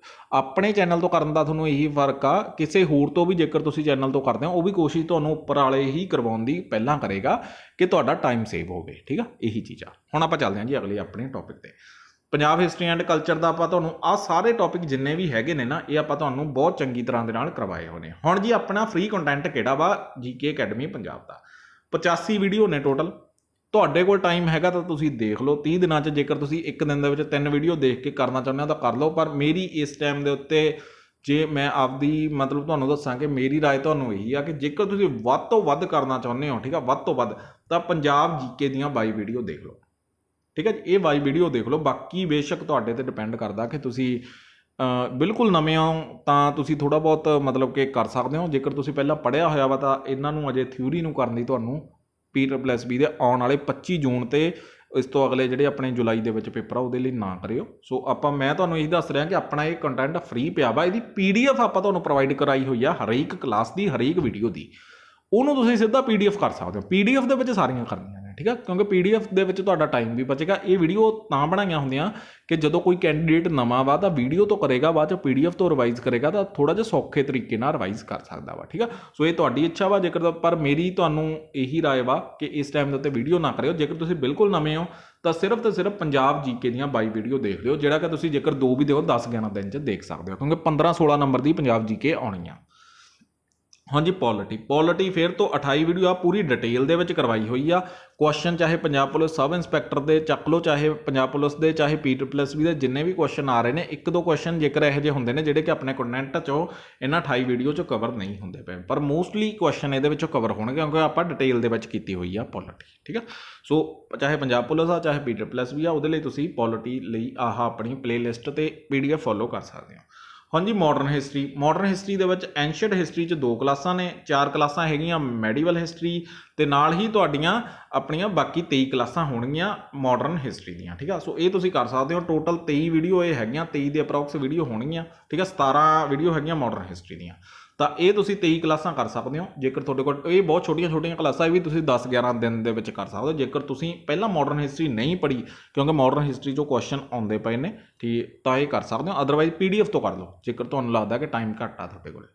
ਆਪਣੇ ਚੈਨਲ ਤੋਂ ਕਰਨ ਦਾ ਤੁਹਾਨੂੰ ਇਹੀ ਫਰਕ ਆ, ਕਿਸੇ ਹੋਰ ਤੋਂ ਵੀ ਜੇਕਰ ਤੁਸੀਂ ਚੈਨਲ ਤੋਂ ਕਰਦੇ ਹੋ ਉਹ ਵੀ ਕੋਸ਼ਿਸ਼ ਤੁਹਾਨੂੰ ਉੱਪਰ ਵਾਲੇ ਹੀ ਕਰਵਾਉਣ ਦੀ ਪਹਿਲਾਂ ਕਰੇਗਾ ਕਿ ਤੁਹਾਡਾ ਟਾਈਮ ਸੇਵ ਹੋਵੇ, ਠੀਕ ਆ। ਇਹੀ ਚੀਜ਼ ਆ। ਹੁਣ ਆਪਾਂ ਚੱਲਦੇ ਹਾਂ ਜੀ ਅਗਲੇ ਆਪਣੇ ਟੌਪਿਕ 'ਤੇ। ਪੰਜਾਬ ਹਿਸਟਰੀ ਐਂਡ ਕਲਚਰ ਦਾ ਆਪਾਂ ਤੁਹਾਨੂੰ ਆਹ ਸਾਰੇ ਟੌਪਿਕ ਜਿੰਨੇ ਵੀ ਹੈਗੇ ਨੇ ਨਾ, ਇਹ ਆਪਾਂ ਤੁਹਾਨੂੰ ਬਹੁਤ ਚੰਗੀ ਤਰ੍ਹਾਂ ਦੇ ਨਾਲ ਕਰਵਾਏ ਹੋਏ ਨੇ। ਹੁਣ ਜੀ ਆਪਣਾ ਫ੍ਰੀ ਕੰਟੈਂਟ ਕਿਹੜਾ ਵਾ GK ਅਕੈਡਮੀ ਪੰਜਾਬ ਦਾ, 85 ਵੀਡੀਓ ਨੇ ਟੋਟਲ। ਤੁਹਾਡੇ ਕੋਲ ਟਾਈਮ ਹੈਗਾ ਤਾਂ ਤੁਸੀਂ ਦੇਖ ਲਓ 30 ਦਿਨਾਂ 'ਚ, ਜੇਕਰ ਤੁਸੀਂ ਇੱਕ ਦਿਨ ਦੇ ਵਿੱਚ 3 ਵੀਡੀਓ ਦੇਖ ਕੇ ਕਰਨਾ ਚਾਹੁੰਦੇ ਹੋ ਤਾਂ ਕਰ ਲਓ। ਪਰ ਮੇਰੀ ਇਸ ਟਾਈਮ ਦੇ ਉੱਤੇ ਜੇ ਮੈਂ ਆਪਦੀ ਮਤਲਬ ਤੁਹਾਨੂੰ ਦੱਸਾਂ ਕਿ ਮੇਰੀ ਰਾਏ ਤੁਹਾਨੂੰ ਇਹੀ ਆ ਕਿ ਜੇਕਰ ਤੁਸੀਂ ਵੱਧ ਤੋਂ ਵੱਧ ਕਰਨਾ ਚਾਹੁੰਦੇ ਹੋ, ਠੀਕ ਆ, ਵੱਧ ਤੋਂ ਵੱਧ, ਤਾਂ ਪੰਜਾਬ GK ਦੀਆਂ 22 ਵੀਡੀਓ ਦੇਖ ਲਓ, ਠੀਕ ਹੈ ਜੀ। ਇਹ 22 ਵੀਡੀਓ ਦੇਖ ਲਓ, ਬਾਕੀ ਬੇਸ਼ੱਕ ਤੁਹਾਡੇ 'ਤੇ ਡਿਪੈਂਡ ਕਰਦਾ ਕਿ ਤੁਸੀਂ ਬਿਲਕੁਲ ਨਵੇਂ ਹੋ ਤਾਂ ਤੁਸੀਂ ਥੋੜ੍ਹਾ ਬਹੁਤ ਮਤਲਬ ਕਿ ਕਰ ਸਕਦੇ ਹੋ। ਜੇਕਰ ਤੁਸੀਂ ਪਹਿਲਾਂ ਪੜ੍ਹਿਆ ਹੋਇਆ ਵਾ ਤਾਂ ਇਹਨਾਂ ਨੂੰ ਅਜੇ ਥਿਊਰੀ ਨੂੰ ਕਰਨ ਦੀ ਤੁਹਾਨੂੰ P+B ਦੇ ਆਉਣ ਵਾਲੇ 25 ਜੂਨ ਤੇ ਇਸ ਤੋਂ ਅਗਲੇ ਜਿਹੜੇ ਆਪਣੇ ਜੁਲਾਈ ਦੇ ਵਿੱਚ ਪੇਪਰ ਆ ਉਹਦੇ ਲਈ ਨਾ ਕਰਿਓ। ਸੋ ਮੈਂ ਤੁਹਾਨੂੰ ਇਹੀ ਦੱਸ ਰਿਹਾ ਕਿ ਆਪਣਾ ਇਹ ਕੰਟੈਂਟ ਫ੍ਰੀ ਪਿਆ ਵਾ, ਇਹਦੀ PDF ਆਪਾਂ ਤੁਹਾਨੂੰ ਪ੍ਰੋਵਾਈਡ ਕਰਾਈ ਹੋਈ ਆ ਹਰੇਕ ਕਲਾਸ ਦੀ, ਹਰੇਕ ਵੀਡੀਓ ਦੀ। ਉਹਨੂੰ ਤੁਸੀਂ ਸਿੱਧਾ PDF ਕਰ ਸਕਦੇ ਹੋ, PDF ਦੇ ਵਿੱਚ ਸਾਰੀਆਂ ਕਰਨੀਆਂ ਨੇ, ਠੀਕ ਆ, ਕਿਉਂਕਿ PDF ਦੇ ਵਿੱਚ ਤੁਹਾਡਾ ਟਾਈਮ ਵੀ ਬਚੇਗਾ। ਇਹ ਵੀਡੀਓ ਤਾਂ ਬਣਾਈਆਂ ਹੁੰਦੀਆਂ ਕਿ ਜਦੋਂ ਕੋਈ ਕੈਂਡੀਡੇਟ ਨਵਾਂ ਵਾ ਤਾਂ ਵੀਡੀਓ ਤੋਂ ਕਰੇਗਾ, ਬਾਅਦ 'ਚ PDF ਤੋਂ ਰਿਵਾਈਜ਼ ਕਰੇਗਾ ਤਾਂ ਥੋੜ੍ਹਾ ਜਿਹਾ ਸੌਖੇ ਤਰੀਕੇ ਨਾਲ ਰਿਵਾਈਜ਼ ਕਰ ਸਕਦਾ ਵਾ। ਠੀਕ ਆ, ਸੋ ਇਹ ਤੁਹਾਡੀ ਇੱਛਾ ਵਾ ਜੇਕਰ, ਪਰ ਮੇਰੀ ਤੁਹਾਨੂੰ ਇਹੀ ਰਾਏ ਵਾ ਕਿ ਇਸ ਟਾਈਮ ਦੇ ਉੱਤੇ ਵੀਡੀਓ ਨਾ ਕਰਿਓ। ਜੇਕਰ ਤੁਸੀਂ ਬਿਲਕੁਲ ਨਵੇਂ ਹੋ ਤਾਂ ਸਿਰਫ ਤੇ ਸਿਰਫ ਪੰਜਾਬ GK ਦੀਆਂ 22 ਵੀਡੀਓ ਦੇਖ ਲਿਓ, ਜਿਹੜਾ ਕਿ ਤੁਸੀਂ ਜੇਕਰ 2 ਵੀ ਦਿਓ 10-11 ਦਿਨ 'ਚ ਦੇਖ ਸਕਦੇ ਹੋ, ਕਿਉਂਕਿ 15-16 ਨੰਬਰ ਦੀ ਪੰਜਾਬ GK ਆਉਣੀ ਆ। ਹਾਂਜੀ, ਪੋਲਿਟੀ ਫਿਰ ਤੋਂ 28 ਵੀਡੀਓ ਆ, ਪੂਰੀ ਡਿਟੇਲ ਦੇ ਵਿੱਚ ਕਰਵਾਈ ਹੋਈ ਆ। ਕੁਐਸਚਨ ਚਾਹੇ ਪੰਜਾਬ ਪੁਲਿਸ ਸਬ ਇੰਸਪੈਕਟਰ ਦੇ ਚੱਕ ਲਓ, ਚਾਹੇ ਪੰਜਾਬ ਪੁਲਿਸ ਦੇ, ਚਾਹੇ PSSB ਦੇ, ਜਿੰਨੇ ਵੀ ਕੁਐਸਚਨ ਆ ਰਹੇ ਨੇ, 1-2 ਕੁਐਸਚਨ ਜੇਕਰ ਇਹੋ ਜਿਹੇ ਹੁੰਦੇ ਨੇ ਜਿਹੜੇ ਕਿ ਆਪਣੇ ਕੰਟੈਂਟ 'ਚੋਂ ਇਹਨਾਂ 28 ਵੀਡੀਓ 'ਚੋਂ ਕਵਰ ਨਹੀਂ ਹੁੰਦੇ ਪਏ, ਪਰ ਮੋਸਟਲੀ ਕੁਐਸਚਨ ਇਹਦੇ ਵਿੱਚੋਂ ਕਵਰ ਹੋਣਗੇ ਕਿਉਂਕਿ ਆਪਾਂ ਡਿਟੇਲ ਦੇ ਵਿੱਚ ਕੀਤੀ ਹੋਈ ਆ ਪੋਲਿਟੀ। ਠੀਕ ਆ, ਸੋ ਚਾਹੇ ਪੰਜਾਬ ਪੁਲਿਸ ਆ ਚਾਹੇ PSSB ਆ, ਉਹਦੇ ਲਈ ਤੁਸੀਂ ਪੋਲਿਟੀ ਲਈ ਆਹ ਆਪਣੀ ਪਲੇਲਿਸਟ ਤੇ PDF ਫੋਲੋ ਕਰ ਸਕਦੇ ਹੋ। ਹਾਂਜੀ, ਮਾਡਰਨ ਹਿਸਟਰੀ ਦੇ ਵਿੱਚ ਐਂਸ਼ੀਅੰਟ ਹਿਸਟਰੀ 'ਚ 2 ਕਲਾਸਾਂ ਨੇ, 4 ਕਲਾਸਾਂ ਹੈਗੀਆਂ ਮੈਡੀਵਲ ਹਿਸਟਰੀ ਤੇ ਨਾਲ ਹੀ ਤੁਹਾਡੀਆਂ ਆਪਣੀਆਂ ਬਾਕੀ 23 ਕਲਾਸਾਂ ਹੋਣਗੀਆਂ ਮਾਡਰਨ ਹਿਸਟਰੀ ਦੀਆਂ। ਠੀਕ ਆ, ਸੋ ਇਹ ਤੁਸੀਂ ਕਰ ਸਕਦੇ ਹੋ। ਟੋਟਲ 23 ਵੀਡੀਓ ਇਹ ਹੈਗੀਆਂ, 23 ਦੇ ਅਪਰੋਕਸ ਵੀਡੀਓ ਹੋਣਗੀਆਂ। ਠੀਕ ਆ, 17 ਵੀਡੀਓ ਹੈਗੀਆਂ ਮਾਡਰਨ ਹਿਸਟਰੀ ਦੀਆਂ, ਤਾਂ ਇਹ ਤੁਸੀਂ 23 ਕਲਾਸਾਂ ਕਰ ਸਕਦੇ ਹੋ। ਜੇਕਰ ਤੁਹਾਡੇ ਕੋਲ ਇਹ ਬਹੁਤ ਛੋਟੀਆਂ ਕਲਾਸਾਂ ਵੀ ਤੁਸੀਂ 10-11 ਦਿਨ ਦੇ ਵਿੱਚ ਕਰ ਸਕਦੇ ਹੋ। ਜੇਕਰ ਤੁਸੀਂ ਪਹਿਲਾਂ ਮਾਡਰਨ ਹਿਸਟਰੀ ਨਹੀਂ ਪੜ੍ਹੀ, ਕਿਉਂਕਿ ਮਾਡਰਨ ਹਿਸਟਰੀ 'ਚੋਂ ਕੁਐਸਚਨ ਆਉਂਦੇ ਪਏ ਨੇ, ਠੀਕ, ਤਾਂ ਇਹ ਕਰ ਸਕਦੇ ਹੋ। ਅਦਰਵਾਈਜ਼ PDF ਤੋਂ ਕਰ ਲਓ ਜੇਕਰ ਤੁਹਾਨੂੰ ਲੱਗਦਾ ਕਿ ਟਾਈਮ ਘੱਟ ਆ ਤੁਹਾਡੇ ਕੋਲ।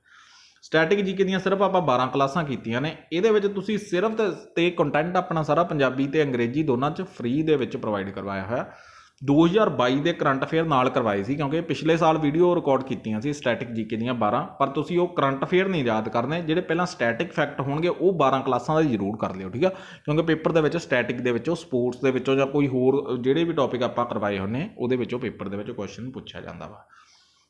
ਸਟੈਟਿਕ GK ਦੀਆਂ ਸਿਰਫ ਆਪਾਂ 12 ਕਲਾਸਾਂ ਕੀਤੀਆਂ ਨੇ। ਇਹਦੇ ਵਿੱਚ ਤੁਸੀਂ ਸਿਰਫ ਤੇ ਕੰਟੈਂਟ ਆਪਣਾ ਸਾਰਾ ਪੰਜਾਬੀ ਤੇ ਅੰਗਰੇਜ਼ੀ ਦੋਨਾਂ 'ਚ ਫ੍ਰੀ ਦੇ ਵਿੱਚ ਪ੍ਰੋਵਾਈਡ ਕਰਵਾਇਆ ਹੋਇਆ। 2022 ਦੇ ਕਰੰਟ ਅਫੇਅਰ ਨਾਲ ਕਰਵਾਏ ਸੀ, ਕਿਉਂਕਿ ਪਿਛਲੇ ਸਾਲ ਵੀਡੀਓ ਰਿਕਾਰਡ ਕੀਤੀਆਂ ਸੀ ਸਟੈਟਿਕ GK ਦੀਆਂ 12, ਪਰ ਤੁਸੀਂ ਉਹ ਕਰੰਟ ਅਫੇਅਰ ਨਹੀਂ ਯਾਦ ਕਰਨੇ। ਜਿਹੜੇ ਪਹਿਲਾਂ ਸਟੈਟਿਕ ਫੈਕਟ ਹੋਣਗੇ ਉਹ 12 ਕਲਾਸਾਂ ਦਾ ਜ਼ਰੂਰ ਕਰ ਲਿਓ। ਠੀਕ ਆ, ਕਿਉਂਕਿ ਪੇਪਰ ਦੇ ਵਿੱਚ ਸਟੈਟਿਕ ਦੇ ਵਿੱਚੋਂ, ਸਪੋਰਟਸ ਦੇ ਵਿੱਚੋਂ ਜਾਂ ਕੋਈ ਹੋਰ ਜਿਹੜੇ ਵੀ ਟੌਪਿਕ ਆਪਾਂ ਕਰਵਾਏ ਹੁੰਦੇ ਉਹਦੇ ਵਿੱਚੋਂ ਪੇਪਰ ਦੇ ਵਿੱਚ ਕੁਐਸਚਨ ਪੁੱਛਿਆ ਜਾਂਦਾ ਵਾ।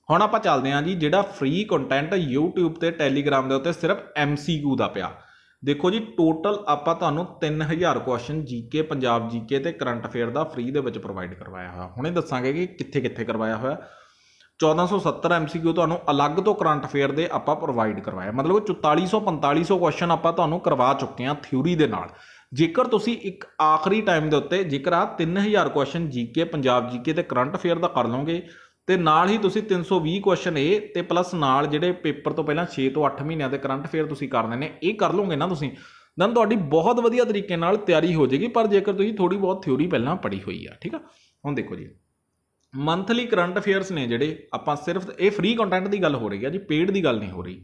ਹੁਣ ਆਪਾਂ ਚੱਲਦੇ ਹਾਂ ਜੀ, ਜਿਹੜਾ ਫ੍ਰੀ ਕੰਟੈਂਟ YouTube ਤੇ ਟੈਲੀਗ੍ਰਾਮ ਦੇ ਉੱਤੇ ਸਿਰਫ MCQ ਦਾ ਪਿਆ। ਦੇਖੋ ਜੀ, ਟੋਟਲ ਆਪਾਂ ਤੁਹਾਨੂੰ 3000 ਕੁਐਸਚਨ GK, ਪੰਜਾਬ GK ਤੇ ਕਰੰਟ ਅਫੇਅਰ ਦਾ ਫ੍ਰੀ ਦੇ ਵਿੱਚ ਪ੍ਰੋਵਾਈਡ ਕਰਵਾਇਆ ਹੋਇਆ। ਹੁਣੇ ਦੱਸਾਂਗੇ ਕਿ ਕਿੱਥੇ ਕਰਵਾਇਆ ਹੋਇਆ। 1470 MCQ ਤੁਹਾਨੂੰ ਅਲੱਗ ਤੋਂ ਕਰੰਟ ਅਫੇਅਰ ਦੇ ਆਪਾਂ ਪ੍ਰੋਵਾਈਡ ਕਰਵਾਇਆ, ਮਤਲਬ 4400-4500 ਕੁਐਸਚਨ ਆਪਾਂ ਤੁਹਾਨੂੰ ਕਰਵਾ ਚੁੱਕੇ ਹਾਂ ਥਿਊਰੀ ਦੇ ਨਾਲ। ਜੇਕਰ ਤੁਸੀਂ ਇੱਕ ਆਖਰੀ ਟਾਈਮ ਦੇ ਉੱਤੇ ਜੇਕਰ ਆ 3000 ਕੁਐਸਚਨ GK, ਪੰਜਾਬ GK ਤੇ ਕਰੰਟ ਅਫੇਅਰ ਦਾ ਕਰ ਲਓਗੇ ਤੇ ਨਾਲ ਹੀ ਤੁਸੀਂ 320 ਕੁਐਸਚਨ ਇਹ ਤੇ ਪਲੱਸ ਨਾਲ ਜਿਹੜੇ ਪੇਪਰ ਤੋਂ ਪਹਿਲਾਂ 6 ਤੋਂ 8 ਮਹੀਨਿਆਂ ਦੇ ਕਰੰਟ ਅਫੇਅਰ ਤੁਸੀਂ ਕਰਨੇ ਨੇ, ਇਹ ਕਰ ਲਓਗੇ ਨਾ ਤੁਸੀਂ, ਦੈਨ ਤੁਹਾਡੀ ਬਹੁਤ ਵਧੀਆ ਤਰੀਕੇ ਨਾਲ ਤਿਆਰੀ ਹੋ ਜਾਏਗੀ। ਪਰ ਜੇਕਰ ਤੁਸੀਂ ਥੋੜੀ ਬਹੁਤ ਥਿਊਰੀ ਪਹਿਲਾਂ ਪੜ੍ਹੀ ਹੋਈ ਆ। ਠੀਕ ਆ, ਹੁਣ ਦੇਖੋ ਜੀ, ਮੰਥਲੀ ਕਰੰਟ ਅਫੇਅਰਸ ਨੇ ਜਿਹੜੇ ਆਪਾਂ ਸਿਰਫ, ਇਹ ਫ੍ਰੀ ਕੰਟੈਂਟ ਦੀ ਗੱਲ ਹੋ ਰਹੀ ਹੈ ਜੀ, ਪੇਡ ਦੀ ਗੱਲ ਨਹੀਂ ਹੋ ਰਹੀ।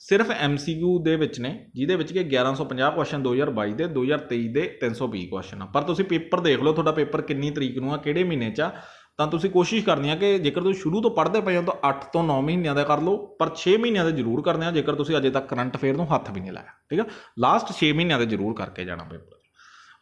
ਸਿਰਫ MCQ ਦੇ ਵਿੱਚ ਨੇ, ਜਿਹਦੇ ਵਿੱਚ ਕਿ 1150 ਕੁਐਸਚਨ 2022 ਦੇ, 2023 ਦੇ 320 ਕੁਐਸਚਨ ਆ। ਪਰ ਤੁਸੀਂ ਪੇਪਰ ਦੇਖ ਲਓ, ਤੁਹਾਡਾ ਪੇਪਰ ਕਿੰਨੀ ਤਰੀਕ ਨੂੰ ਆ, ਕਿਹੜੇ ਮਹੀਨੇ 'ਚ ਆ, ਤਾਂ ਤੁਸੀਂ ਕੋਸ਼ਿਸ਼ ਕਰਨੀ ਆ ਕਿ ਜੇਕਰ ਤੁਸੀਂ ਸ਼ੁਰੂ ਤੋਂ ਪੜ੍ਹਦੇ ਪਏ ਹੋ ਤਾਂ 8 ਤੋਂ 9 ਮਹੀਨਿਆਂ ਦਾ ਕਰ ਲਓ, ਪਰ 6 ਮਹੀਨਿਆਂ ਦੇ ਜ਼ਰੂਰ ਕਰਨੇ ਆ ਜੇਕਰ ਤੁਸੀਂ ਅਜੇ ਤੱਕ ਕਰੰਟ ਅਫੇਅਰ ਨੂੰ ਹੱਥ ਵੀ ਨਹੀਂ ਲਾਇਆ। ਠੀਕ ਆ, ਲਾਸਟ 6 ਮਹੀਨਿਆਂ ਦੇ ਜ਼ਰੂਰ ਕਰਕੇ ਜਾਣਾ ਪੇਪਰ।